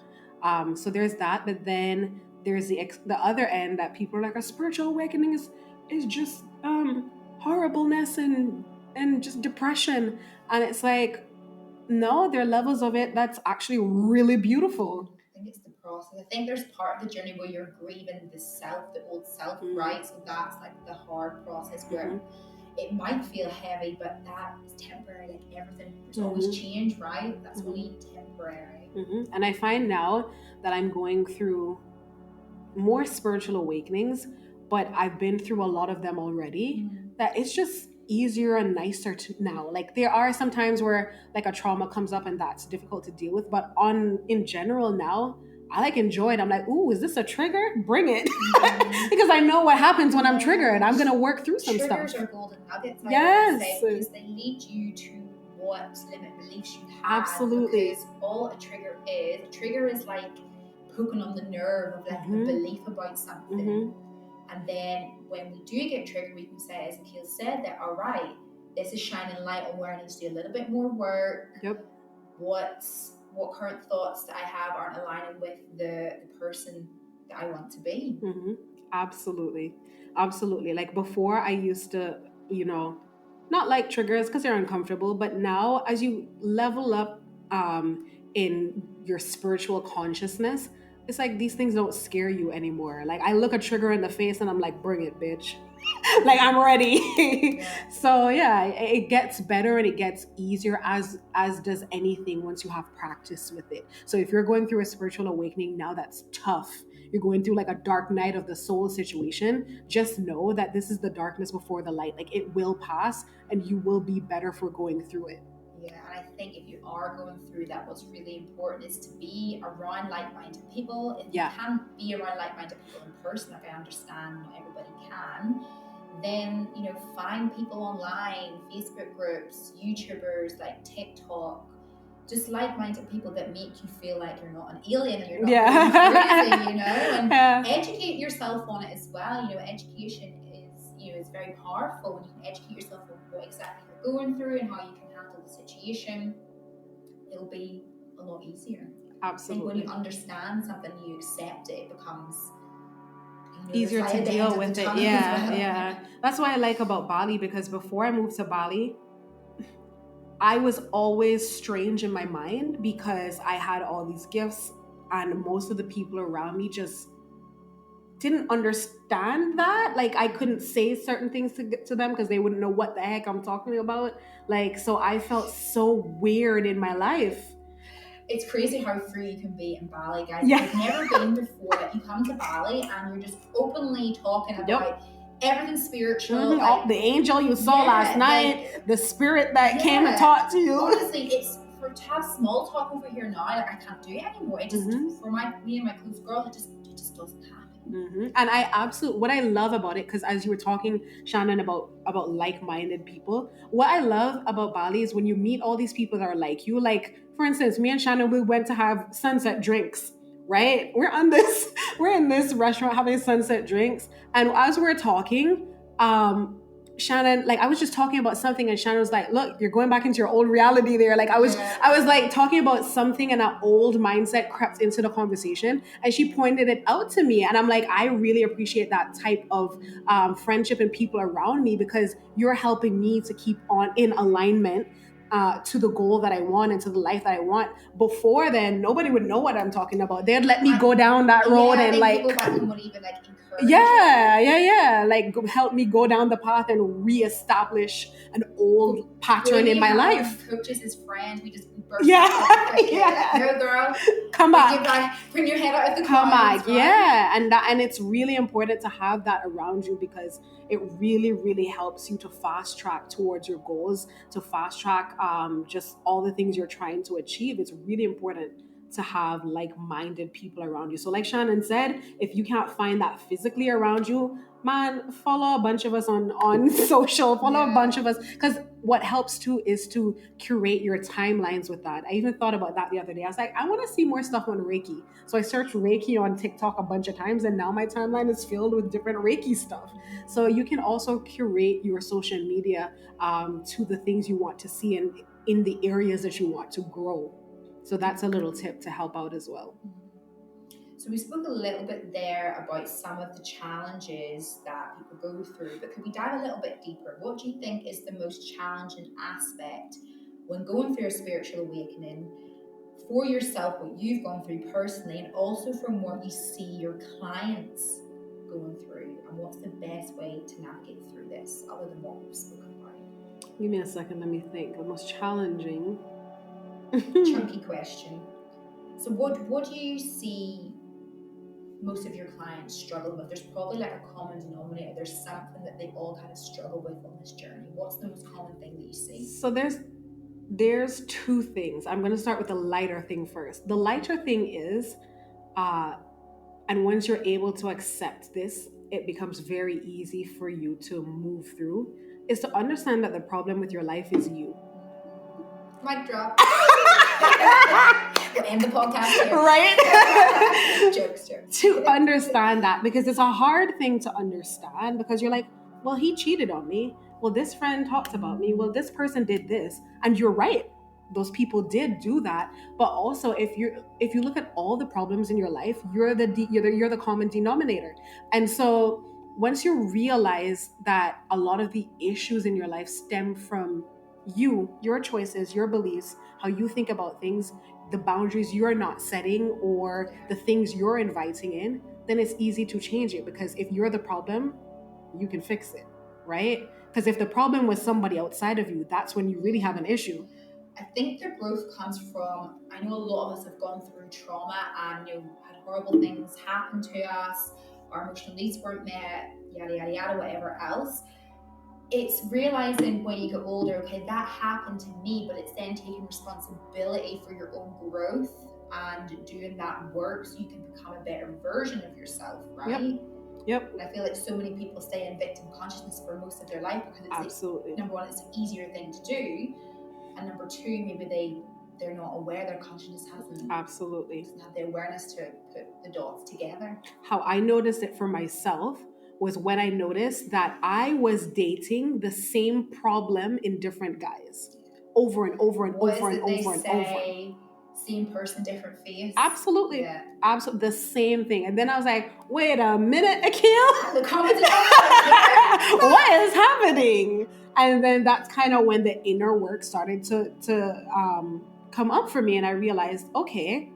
So there's that, but then there's the other end that people are like, a spiritual awakening is just horribleness and just depression, and it's like, no, there are levels of it that's actually really beautiful. I think it's the process. I think there's part of the journey where you're grieving the self, the old self, right? So that's like the hard process where it might feel heavy, but that is temporary. Like everything, there's always change, right? That's only temporary. And I find now that I'm going through more spiritual awakenings, but I've been through a lot of them already, that it's just easier and nicer to now. Like there are some times where like a trauma comes up and that's difficult to deal with, but in general now, I like enjoy it. I'm like, ooh, is this a trigger? Bring it. Because I know what happens when I'm triggered. I'm going to work through some Triggers stuff. Are golden nuggets, yes. Because they lead you to what limit beliefs you have. Absolutely. Because all a trigger is like poking on the nerve of like a belief about something. And then when we do get triggered, we can say, as Akil said, that, all right, this is shining light on where I need to do a little bit more work. Yep. What current thoughts that I have aren't aligning with the person that I want to be. Absolutely. Like before, I used to, not like triggers because they're uncomfortable, but now as you level up in your spiritual consciousness, it's like these things don't scare you anymore. Like I look a trigger in the face and I'm like, bring it, bitch. Like I'm ready. Yeah. So yeah, it gets better and it gets easier as does anything once you have practice with it. So if you're going through a spiritual awakening now that's tough, you're going through like a dark night of the soul situation, just know that this is the darkness before the light. Like it will pass and you will be better for going through it. Yeah, and I think if you are going through that, what's really important is to be around like-minded people. If Yeah. you can't be around like-minded people in person, like I understand not everybody can, then find people online, Facebook groups, YouTubers, like TikTok, just like-minded people that make you feel like you're not an alien and you're not going crazy, and educate yourself on it as well. Education is very powerful when you can educate yourself on what exactly you're going through and how you can handle the situation. It'll be a lot easier. Absolutely. I think when you understand something, you accept it, it becomes easier to deal with it. Yeah. That's what I like about Bali, because before I moved to Bali, I was always strange in my mind because I had all these gifts and most of the people around me just didn't understand that. Like I couldn't say certain things to them because they wouldn't know what the heck I'm talking about. Like, so I felt so weird in my life. It's crazy how free you can be in Bali, guys. Yeah. I've never been before, but you come to Bali and you're just openly talking about everything spiritual. Mm-hmm. Like, the angel you saw last night, the spirit that came and talked to you. Honestly, it's to have small talk over here now, like I can't do it anymore. It just for me and my close girl, it just doesn't happen. Mm-hmm. And what I love about it, because as you were talking, Shannon, about like-minded people, what I love about Bali is when you meet all these people that are like you. Like, for instance, me and Shannon, we went to have sunset drinks, right? We're in this restaurant having sunset drinks, and as we're talking, Shannon, like I was just talking about something and Shannon was like, look, you're going back into your old reality there. Like I was like talking about something and an old mindset crept into the conversation and she pointed it out to me. And I'm like, I really appreciate that type of friendship and people around me because you're helping me to keep on in alignment to the goal that I want and to the life that I want. Before then, nobody would know what I'm talking about. They'd let me go down that road and like... people back then would even like encourage like help me go down the path and reestablish an old pattern in my life. Coaches as friends, we just burst no girl, come back, bring your head out of the come back. And it's really important to have that around you because it really, really helps you to fast track towards your goals, to fast track just all the things you're trying to achieve. It's really important to have like-minded people around you. So like Shannon said, if you can't find that physically around you, man, follow a bunch of us on social, follow a bunch of us, because what helps too is to curate your timelines with that. I even thought about that the other day. I was like, I want to see more stuff on Reiki. So I searched Reiki on TikTok a bunch of times and now my timeline is filled with different Reiki stuff. So you can also curate your social media to the things you want to see and in the areas that you want to grow. So that's a little tip to help out as well. So we spoke a little bit there about some of the challenges that people go through, but could we dive a little bit deeper? What do you think is the most challenging aspect when going through a spiritual awakening for yourself, what you've gone through personally, and also from what you see your clients going through? And what's the best way to navigate through this other than what we've spoken about? Give me a second, let me think. The most challenging... Chunky question. So what do you see most of your clients struggle with? There's probably like a common denominator. There's something that they all kind of struggle with on this journey. What's the most common thing that you see? So there's two things. I'm going to start with the lighter thing first. The lighter thing is, and once you're able to accept this, it becomes very easy for you to move through, is to understand that the problem with your life is you. Mic drop. End the podcast here. Right? Jokes. To understand that, because it's a hard thing to understand, because you're like, well, he cheated on me. Well, this friend talked about me. Well, this person did this. And you're right. Those people did do that. But also, if you look at all the problems in your life, you're the common denominator. And so once you realize that a lot of the issues in your life stem from you, your choices, your beliefs, how you think about things, the boundaries you're not setting or the things you're inviting in, then it's easy to change it. Because if you're the problem, you can fix it, right? Because if the problem was somebody outside of you, that's when you really have an issue. I think their growth comes from, I know a lot of us have gone through trauma and had horrible things happen to us, our emotional needs weren't met, yada yada yada, whatever else. It's realizing when you get older, okay, that happened to me, but it's then taking responsibility for your own growth and doing that work so you can become a better version of yourself, right? Yep. And I feel like so many people stay in victim consciousness for most of their life because it's absolutely number one, it's an easier thing to do, and number two, maybe they're not aware, their consciousness doesn't have the awareness to put the dots together. How I noticed it for myself was when I noticed that I was dating the same problem in different guys over and over and over and over and over. Same person, different face. Absolutely. Yeah. Absolutely. The same thing. And then I was like, wait a minute, Akil. The comments what is happening? And then that's kind of when the inner work started to come up for me. And I realized, okay,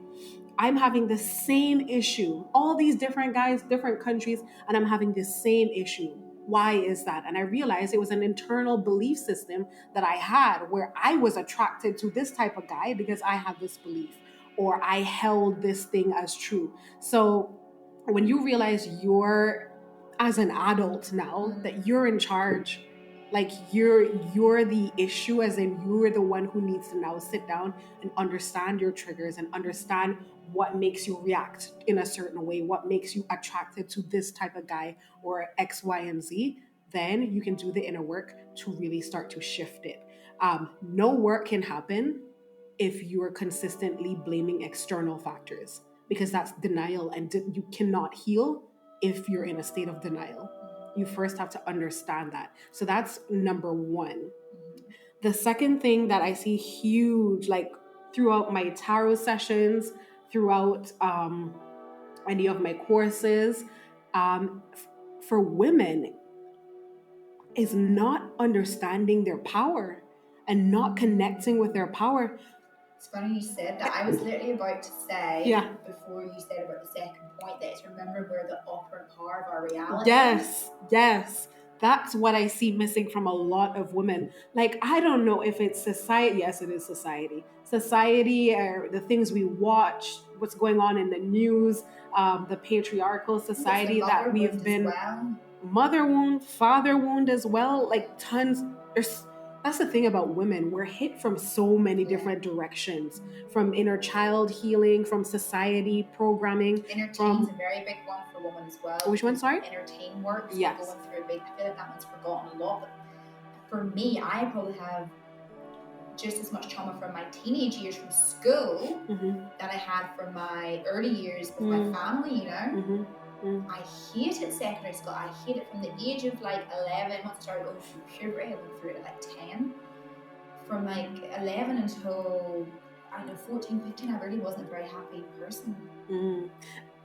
I'm having the same issue. All these different guys, different countries, and I'm having the same issue. Why is that? And I realized it was an internal belief system that I had where I was attracted to this type of guy because I have this belief or I held this thing as true. So when you realize you're, as an adult now, that you're in charge, like you're the issue, as in you're the one who needs to now sit down and understand your triggers and understand what makes you react in a certain way, what makes you attracted to this type of guy or X, Y, and Z, then you can do the inner work to really start to shift it. No work can happen if you're consistently blaming external factors, because that's denial, and you cannot heal if you're in a state of denial. You first have to understand that. So that's number one. The second thing that I see huge, like throughout my tarot sessions, throughout any of my courses, for women, is not understanding their power and not connecting with their power. It's funny you said that. I was literally about to say, before you said about the second point, that it's remember we're the operant power of our reality. Yes. That's what I see missing from a lot of women. Like, I don't know if it's society. Yes, it is society. Society, or the things we watch, what's going on in the news, the patriarchal society that we've been... Mother wound, father wound as well. Like, tons. That's the thing about women. We're hit from so many different directions, from inner child healing, from society programming. Entertain is a very big one for women as well. Which one, sorry? Entertain work. So yes. Going through a big, I feel like that one's forgotten a lot. But for me, I probably have just as much trauma from my teenage years from school that I had from my early years with my family, I hated secondary school. I hated it from the age of like 11, once I started going through puberty. I went through it at like 10. From like 11 until, 14, 15, I really wasn't a very happy person.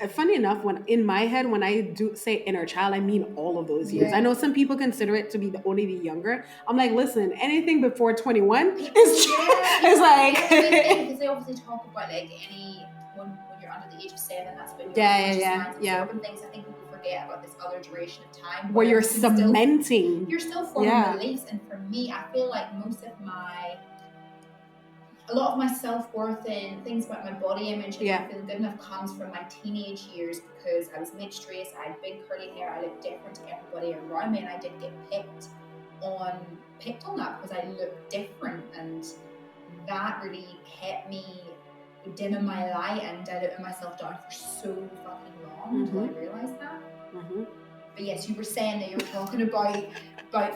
Funny enough, when in my head, when I do say inner child, I mean all of those years. I know some people consider it to be only the younger. I'm like, listen, anything before 21 is like... Because they obviously talk about like when you're under the age of 7, that's when you're things. I think people forget about this other duration of time where you're cementing. You're still forming beliefs, and for me, I feel like a lot of my self-worth and things about my body image and feeling good enough comes from my teenage years, because I was mixed race, I had big curly hair, I looked different to everybody around me, and I did get picked on that because I looked different, and that really kept me dimming my light and diluting myself down for so fucking long until I realized that. But yes, you were saying that you were talking about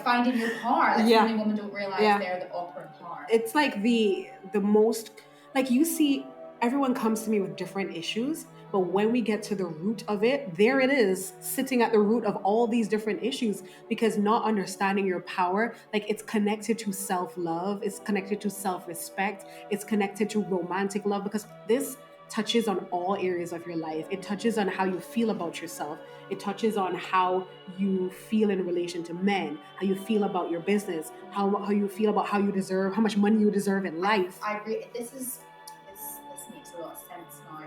finding your power. Like many women don't realize they're the operant power. It's like the most, like, you see, everyone comes to me with different issues, but when we get to the root of it, there it is, sitting at the root of all these different issues, because not understanding your power, like, it's connected to self-love, it's connected to self-respect, it's connected to romantic love, because this touches on all areas of your life. It touches on how you feel about yourself. It touches on how you feel in relation to men, how you feel about your business, how you feel about how you deserve, how much money you deserve in life. I agree. This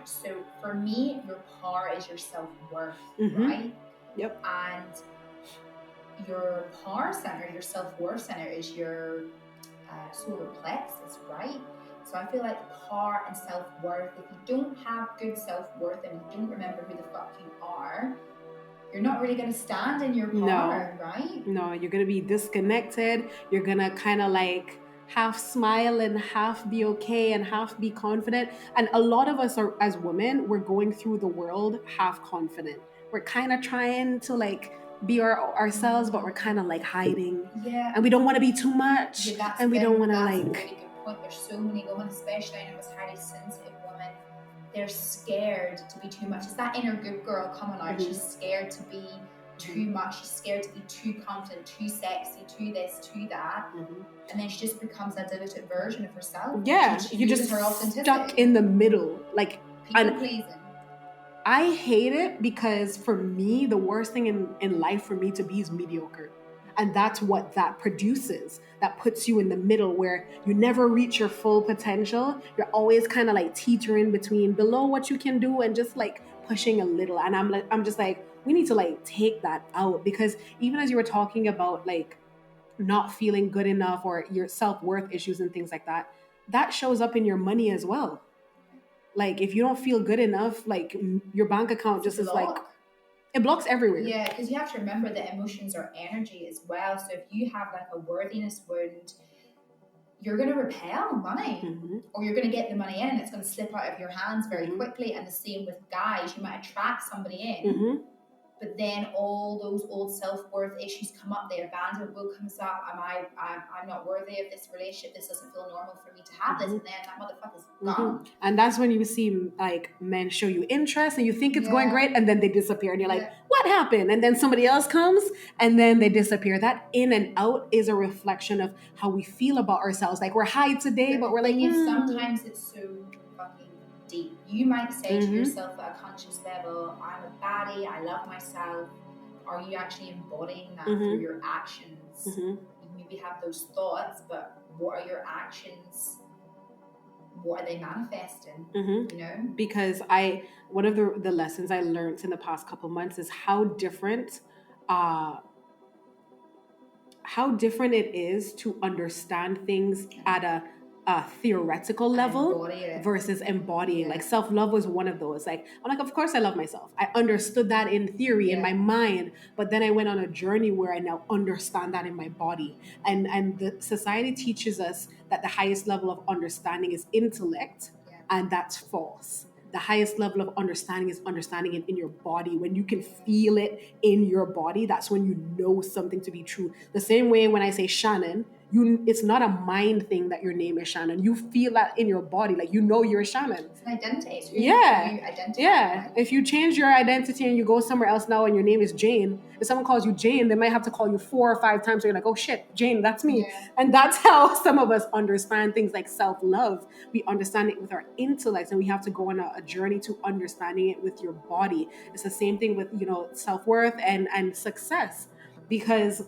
right? So for me, your power is your self-worth, Mhm. right? Yep. And your power center, your self-worth center is your solar plexus, right? So I feel like power and self-worth, if you don't have good self-worth and you don't remember who the fuck you are, you're not really going to stand in your power, right? No, you're going to be disconnected. You're going to kind of like half smile and half be okay and half be confident. And a lot of us are, as women, we're going through the world half confident. We're kind of trying to like be ourselves, but we're kind of like hiding. Yeah. And we don't want to be too much. Yeah, and we don't want to like... That's a really good point. There's so many women, especially I know as highly sensitive women, they're scared to be too much. It's that inner good girl coming out. She's scared to be too much. She's scared to be too confident, too sexy, too this, too that. And then she just becomes a diluted version of herself. Yeah, she you're just her authenticity. Stuck in the middle. Like, people pleasing. I hate it because for me, the worst thing in life for me to be is mediocre. And that's what that produces. That puts you in the middle where you never reach your full potential. You're always kind of like teetering between below what you can do and just like pushing a little. And I'm just like, we need to like take that out, because even as you were talking about like not feeling good enough or your self-worth issues and things like that, that shows up in your money as well. Like if you don't feel good enough, like your bank account just is like, it blocks everywhere. Yeah, because you have to remember that emotions are energy as well. So if you have like a worthiness wound, you're going to repel money, or you're going to get the money in and it's going to slip out of your hands very quickly. And the same with guys, you might attract somebody in, but then all those old self-worth issues come up. The abandonment will comes up. I'm not worthy of this relationship. This doesn't feel normal for me to have this. And then that motherfucker's gone. And that's when you see like men show you interest and you think it's going great, and then they disappear and you're like, what happened? And then somebody else comes and then they disappear. That in and out is a reflection of how we feel about ourselves. Like we're high today, but we're like, sometimes it's so fucking deep. You might say to yourself at a conscious level, I'm a baddie, I love myself. Are you actually embodying that through your actions? You maybe have those thoughts, but what are your actions? What are they manifesting? You know? Because one of the lessons I learned in the past couple months is how different it is to understand things at a theoretical level versus embodying. Like self-love was one of those. Like I'm like, of course I love myself. I understood that in theory in my mind, but then I went on a journey where I now understand that in my body. And the society teaches us that the highest level of understanding is intellect, and that's false. The highest level of understanding is understanding it in your body. When you can feel it in your body, that's when you know something to be true. The same way when I say Shannon, it's not a mind thing that your name is Shannon. You feel that in your body, like you know you're Shannon. It's an identity. It's you identify. Right? If you change your identity and you go somewhere else now and your name is Jane, if someone calls you Jane, they might have to call you 4 or 5 times. So you're like, oh shit, Jane, that's me. And that's how some of us understand things like self-love. We understand it with our intellect, and we have to go on a journey to understanding it with your body. It's the same thing with, self-worth and success, because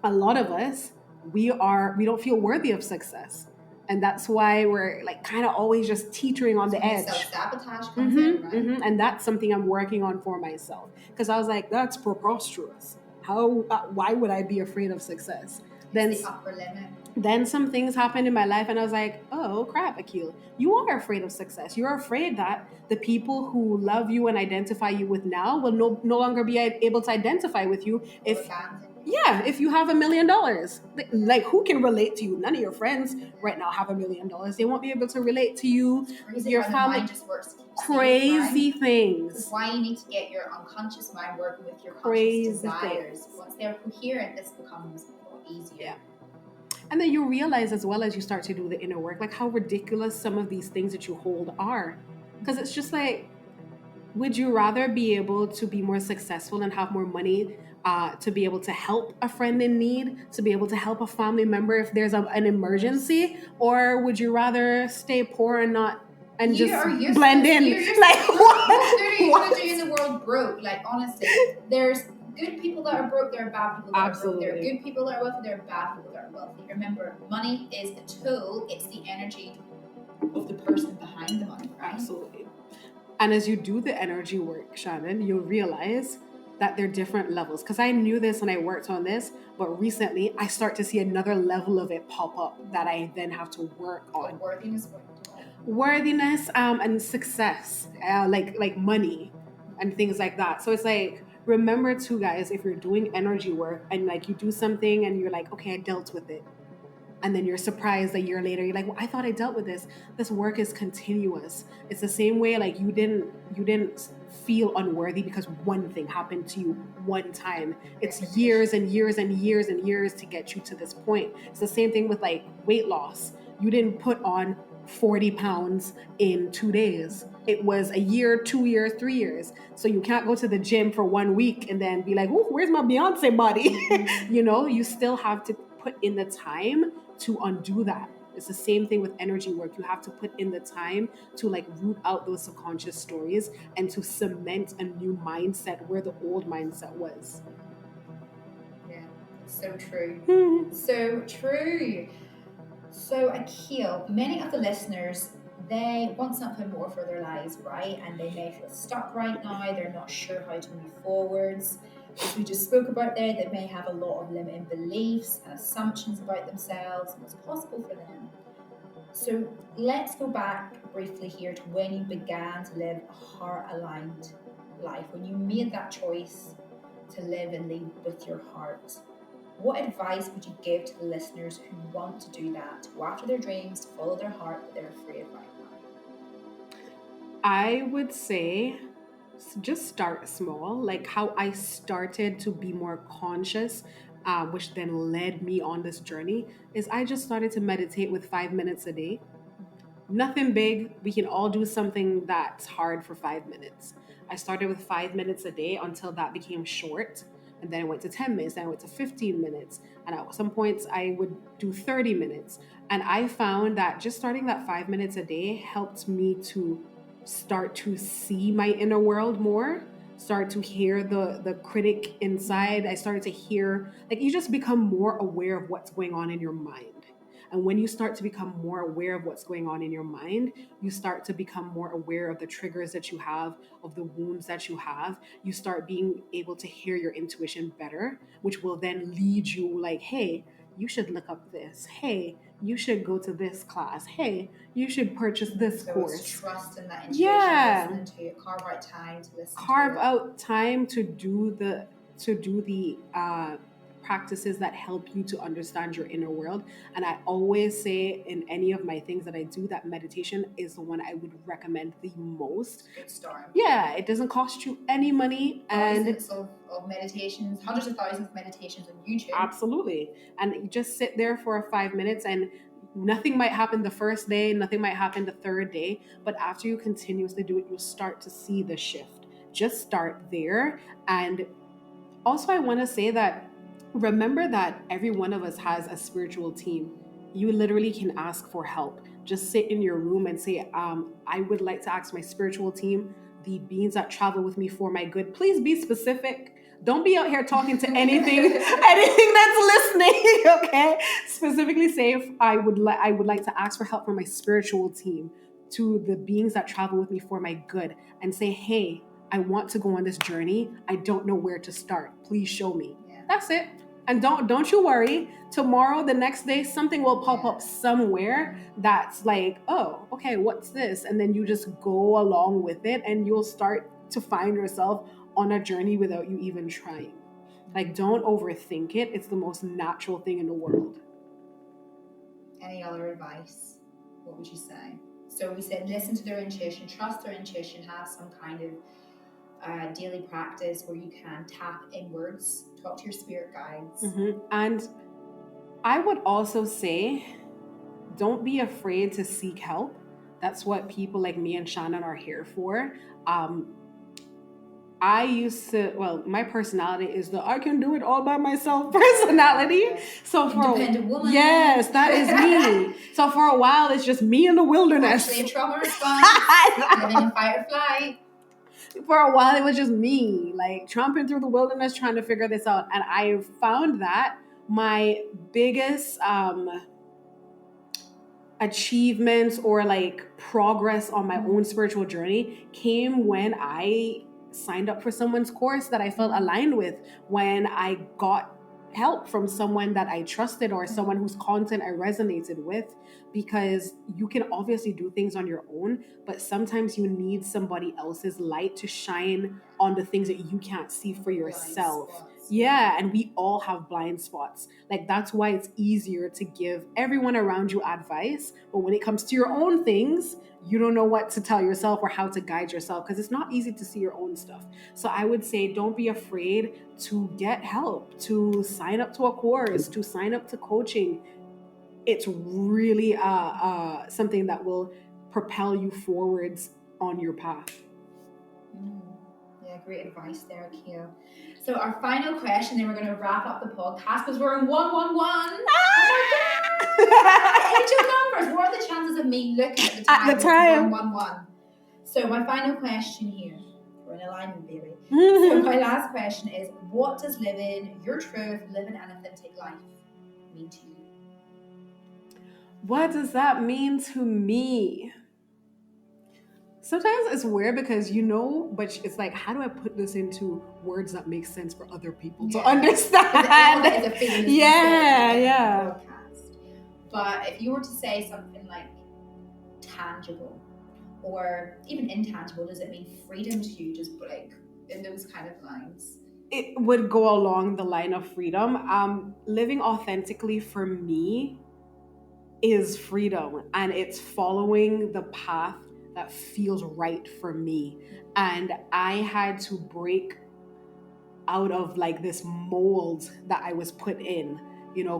a lot of us, we don't feel worthy of success, and that's why we're like kind of always just teetering on the edge. Self-sabotage comes in, right? And that's something I'm working on for myself, because I was like, that's preposterous. Why would I be afraid of success? It's the upper limit. Then some things happened in my life and I was like, oh crap, Akil, you are afraid of success. You're afraid that the people who love you and identify you with now will no longer be able to identify with you if you have $1 million. Like who can relate to you? None of your friends right now have $1 million. They won't be able to relate to you. Your family just works to keep crazy things. This is why you need to get your unconscious mind working with your conscious desires. Things. Once they're coherent, this becomes easier. Yeah. And then you realize, as well as you start to do the inner work, like how ridiculous some of these things that you hold are. Because it's just like, would you rather be able to be more successful and have more money to be able to help a friend in need, to be able to help a family member if there's an emergency? Or would you rather stay poor and not just blend in? What are you going to do in the world broke? Like, honestly, there's good people that are broke, there are bad people that are broke. There are good people that are wealthy, there are bad people that are wealthy. Remember, money is a tool, it's the energy of the person behind the money, right? Absolutely. And as you do the energy work, Shannon, you'll realize that there are different levels. Because I knew this and I worked on this, but recently I start to see another level of it pop up that I then have to work on. Worthiness and success, like money and things like that. So it's like, remember too, guys, if you're doing energy work and like you do something and you're like, okay, I dealt with it, and then you're surprised a year later, you're like, well, I thought I dealt with this work is continuous. It's the same way, like you didn't feel unworthy because one thing happened to you one time. It's years and years and years and years to get you to this point. It's the same thing with like weight loss. You didn't put on 40 pounds in 2 days. It was a year, 2 years, 3 years. So you can't go to the gym for 1 week and then be like, oh, where's my Beyonce body? You still have to put in the time to undo that. It's the same thing with energy work. You have to put in the time to like root out those subconscious stories and to cement a new mindset where the old mindset was. Yeah, so true. So true. So Akil, many of the listeners, they want something more for their lives, right? And they may feel stuck right now. They're not sure how to move forwards. As we just spoke about there, they may have a lot of limiting beliefs and assumptions about themselves and what's possible for them. So let's go back briefly here to when you began to live a heart-aligned life, when you made that choice to live and lead with your heart. What advice would you give to the listeners who want to do that, to go after their dreams, to follow their heart, but they're afraid right now? I would say just start small, like how I started to be more conscious, which then led me on this journey, is I just started to meditate with 5 minutes a day. Nothing big. We can all do something that's hard for 5 minutes. I started with 5 minutes a day until that became short. And then I went to 10 minutes, then I went to 15 minutes. And at some points I would do 30 minutes. And I found that just starting that 5 minutes a day helped me to start to see my inner world more, start to hear the critic inside. I started to hear, like, you just become more aware of what's going on in your mind. And when you start to become more aware of what's going on in your mind, you start to become more aware of the triggers that you have, of the wounds that you have. You start being able to hear your intuition better, which will then lead you like, hey, you should look up this. Hey, you should go to this class. Hey, you should purchase this course. It's trust in that intuition, listening to it, carve out time to listen. Carve out time to do the practices that help you to understand your inner world. And I always say in any of my things that I do, that meditation is the one I would recommend the most. Good start. Yeah, it doesn't cost you any money. Thousands of meditations, hundreds of thousands of meditations on YouTube. Absolutely. And you just sit there for 5 minutes, and nothing might happen the first day, nothing might happen the third day, but after you continuously do it, you'll start to see the shift. Just start there. And also I want to say that remember that every one of us has a spiritual team. You literally can ask for help. Just sit in your room and say, I would like to ask my spiritual team, the beings that travel with me for my good. Please be specific. Don't be out here talking to anything that's listening, okay? Specifically say, I would like to ask for help from my spiritual team, to the beings that travel with me for my good, and say, hey, I want to go on this journey. I don't know where to start. Please show me. Yeah. That's it. And don't you worry. Tomorrow, the next day, something will pop up somewhere that's like, oh, okay, what's this? And then you just go along with it, and you'll start to find yourself on a journey without you even trying. Like, don't overthink it. It's the most natural thing in the world. Any other advice? What would you say? So we said listen to their intuition, trust their intuition, have some kind of daily practice where you can tap inwards, talk to your spirit guides. Mm-hmm. And I would also say, don't be afraid to seek help. That's what people like me and Shannon are here for. My personality is the I can do it all by myself personality. So for independent woman. Yes, that is me. So for a while, it's just me in the wilderness. Actually, a trauma response, living in fight or flight. For a while, it was just me, like tromping through the wilderness, trying to figure this out. And I found that my biggest achievements or like progress on my own spiritual journey came when I signed up for someone's course that I felt aligned with, when I got help from someone that I trusted or someone whose content I resonated with. Because you can obviously do things on your own, but sometimes you need somebody else's light to shine on the things that you can't see for yourself. Yeah, and we all have blind spots. Like, that's why it's easier to give everyone around you advice, but when it comes to your own things, you don't know what to tell yourself or how to guide yourself, because it's not easy to see your own stuff. So I would say, don't be afraid to get help, to sign up to a course, to sign up to coaching. It's really something that will propel you forwards on your path. Yeah, great advice there, Kia. So our final question, then we're going to wrap up the podcast because we're in 111. Angel numbers. What are the chances of me looking at the time? 111. So my final question here, we're in alignment, baby. So my last question is, what does living your truth, living an authentic life mean to you? What does that mean to me? Sometimes it's weird because but it's like, how do I put this into words that make sense for other people to understand? Yeah. But if you were to say something like tangible or even intangible, does it mean freedom to you? Just like in those kind of lines? It would go along the line of freedom. Living authentically for me is freedom, and it's following the path that feels right for me. And I had to break out of like this mold that I was put in,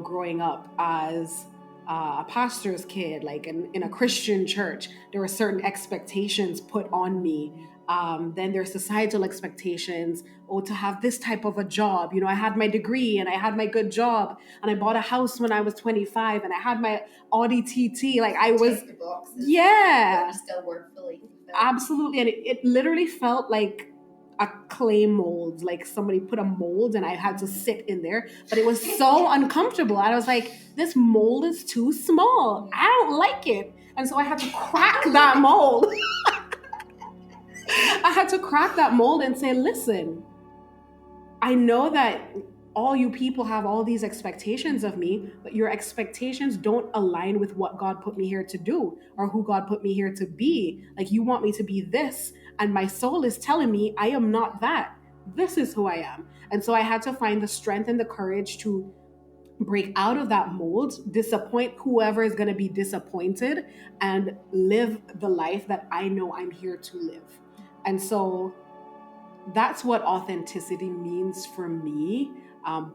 growing up as a pastor's kid, like in a Christian church. There were certain expectations put on me. Then there's societal expectations, to have this type of a job. I had my degree and I had my good job and I bought a house when I was 25 and I had my Audi TT. Like I was, yeah, still work fully. Absolutely. And it literally felt like a clay mold, like somebody put a mold and I had to sit in there, but it was so uncomfortable. And I was like, this mold is too small. I don't like it. And so I had to crack that mold. I had to crack that mold and say, listen, I know that all you people have all these expectations of me, but your expectations don't align with what God put me here to do or who God put me here to be. Like, you want me to be this, and my soul is telling me I am not that. This is who I am. And so I had to find the strength and the courage to break out of that mold, disappoint whoever is going to be disappointed, and live the life that I know I'm here to live. And so that's what authenticity means for me.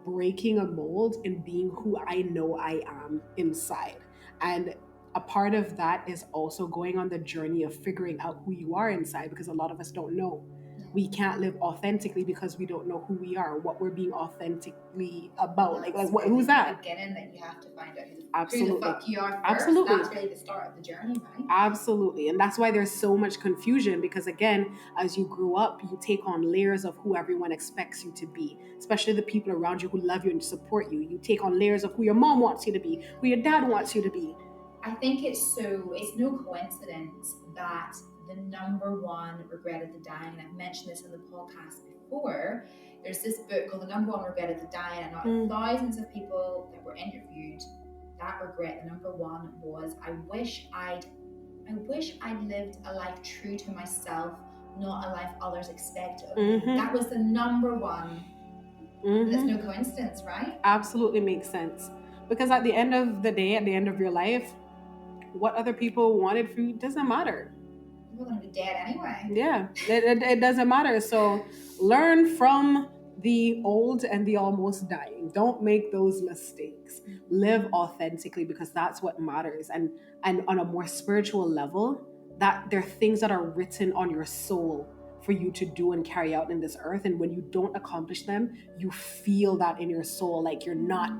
Breaking a mold and being who I know I am inside. And a part of that is also going on the journey of figuring out who you are inside, because a lot of us don't know. We can't live authentically because we don't know who we are, what we're being authentically about. Like who's that? Beginning that you have to find out Absolutely. Who the fuck you are first. Absolutely. That's really the start of the journey, right? Absolutely. And that's why there's so much confusion, because again, as you grew up, you take on layers of who everyone expects you to be, especially the people around you who love you and support you. You take on layers of who your mom wants you to be, who your dad wants you to be. I think it's no coincidence that the number one regret of the dying, and I've mentioned this in the podcast before, there's this book called The Number One Regret of the Dying, and out of thousands of people that were interviewed, that regret, the number one was, I wish I'd lived a life true to myself, not a life others expect of me. That was the number one. There's no coincidence, right? Absolutely makes sense. Because at the end of the day, at the end of your life, what other people wanted for you doesn't matter. We're going to be dead anyway. Yeah, it doesn't matter. So learn from the old and the almost dying. Don't make those mistakes. Live authentically, because that's what matters. And on a more spiritual level, that there are things that are written on your soul for you to do and carry out in this earth. And when you don't accomplish them, you feel that in your soul, like you're not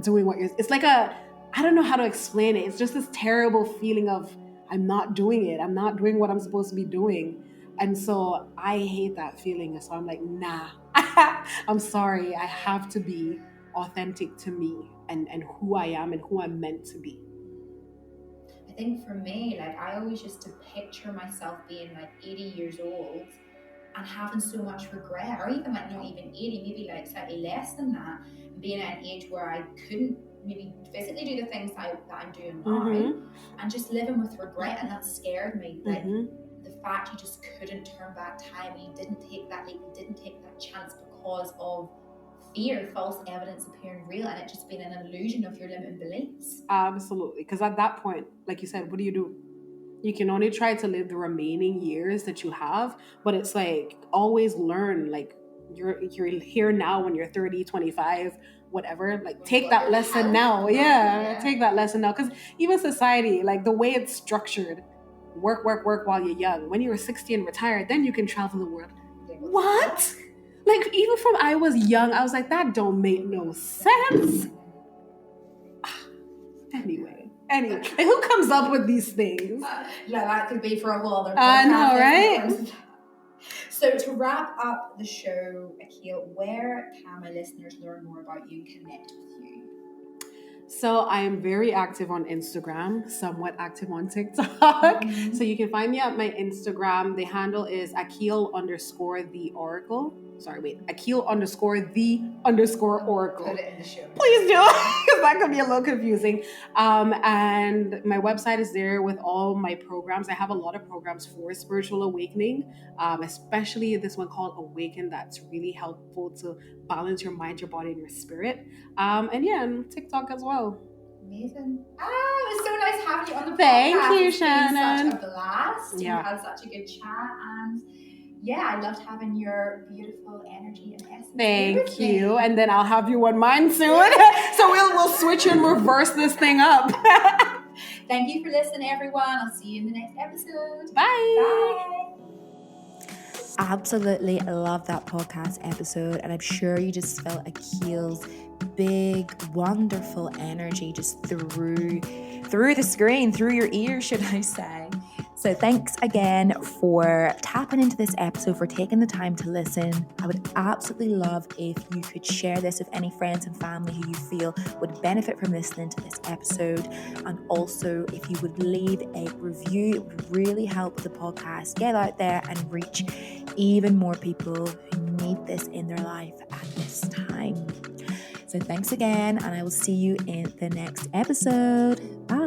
doing what you're. It's like I don't know how to explain it. It's just this terrible feeling of, I'm not doing it. I'm not doing what I'm supposed to be doing. And so I hate that feeling. So I'm like, nah, I'm sorry. I have to be authentic to me and who I am and who I'm meant to be. think for me, like I always used to picture myself being like 80 years old and having so much regret, or even like not even 80, maybe like slightly less than that, and being at an age where I couldn't maybe physically do the things that I'm doing now, and just living with regret, and that scared me. Like the fact you just couldn't turn back time, and you didn't take that leap, you didn't take that chance because of fear, false evidence appearing real, and it just being an illusion of your limiting beliefs. Absolutely, because at that point, like you said, what do? You can only try to live the remaining years that you have, but it's like always learn. Like you're here now when you're 30, 25, whatever. Like take that lesson now. Yeah, take that lesson now. Because even society, like the way it's structured, work while you're young. When you're 60 and retired, then you can travel the world. What? Like even from I was young, I was like, that don't make no sense. Anyway, like, who comes up with these things? Yeah, that could be for a whole other podcast. I know, right? So to wrap up the show, Akil, where can my listeners learn more about you, connect with you? So I am very active on Instagram, somewhat active on TikTok. So you can find me at my Instagram. The handle is Akil_the Oracle. Sorry, wait. Akil_the_Oracle. Put it in the show. Please do, because that could be a little confusing. And my website is there with all my programs. I have a lot of programs for spiritual awakening, especially this one called Awaken. That's really helpful to balance your mind, your body, and your spirit. And TikTok as well. Amazing. It was so nice having you on the podcast. Thank you, It's been Shannon. such a blast. Yeah. We had such a good chat, and I loved having your beautiful energy and essence. Thank you. And then I'll have you on mine soon. So we'll switch and reverse this thing up. Thank you for listening, everyone. I'll see you in the next episode. Bye. Absolutely love that podcast episode, and I'm sure you just felt Akil's big, wonderful energy just through the screen, through your ears, should I say. So thanks again for tapping into this episode, for taking the time to listen. I would absolutely love if you could share this with any friends and family who you feel would benefit from listening to this episode. And also, if you would leave a review, it would really help the podcast get out there and reach even more people who need this in their life at this time. So thanks again, and I will see you in the next episode. Bye.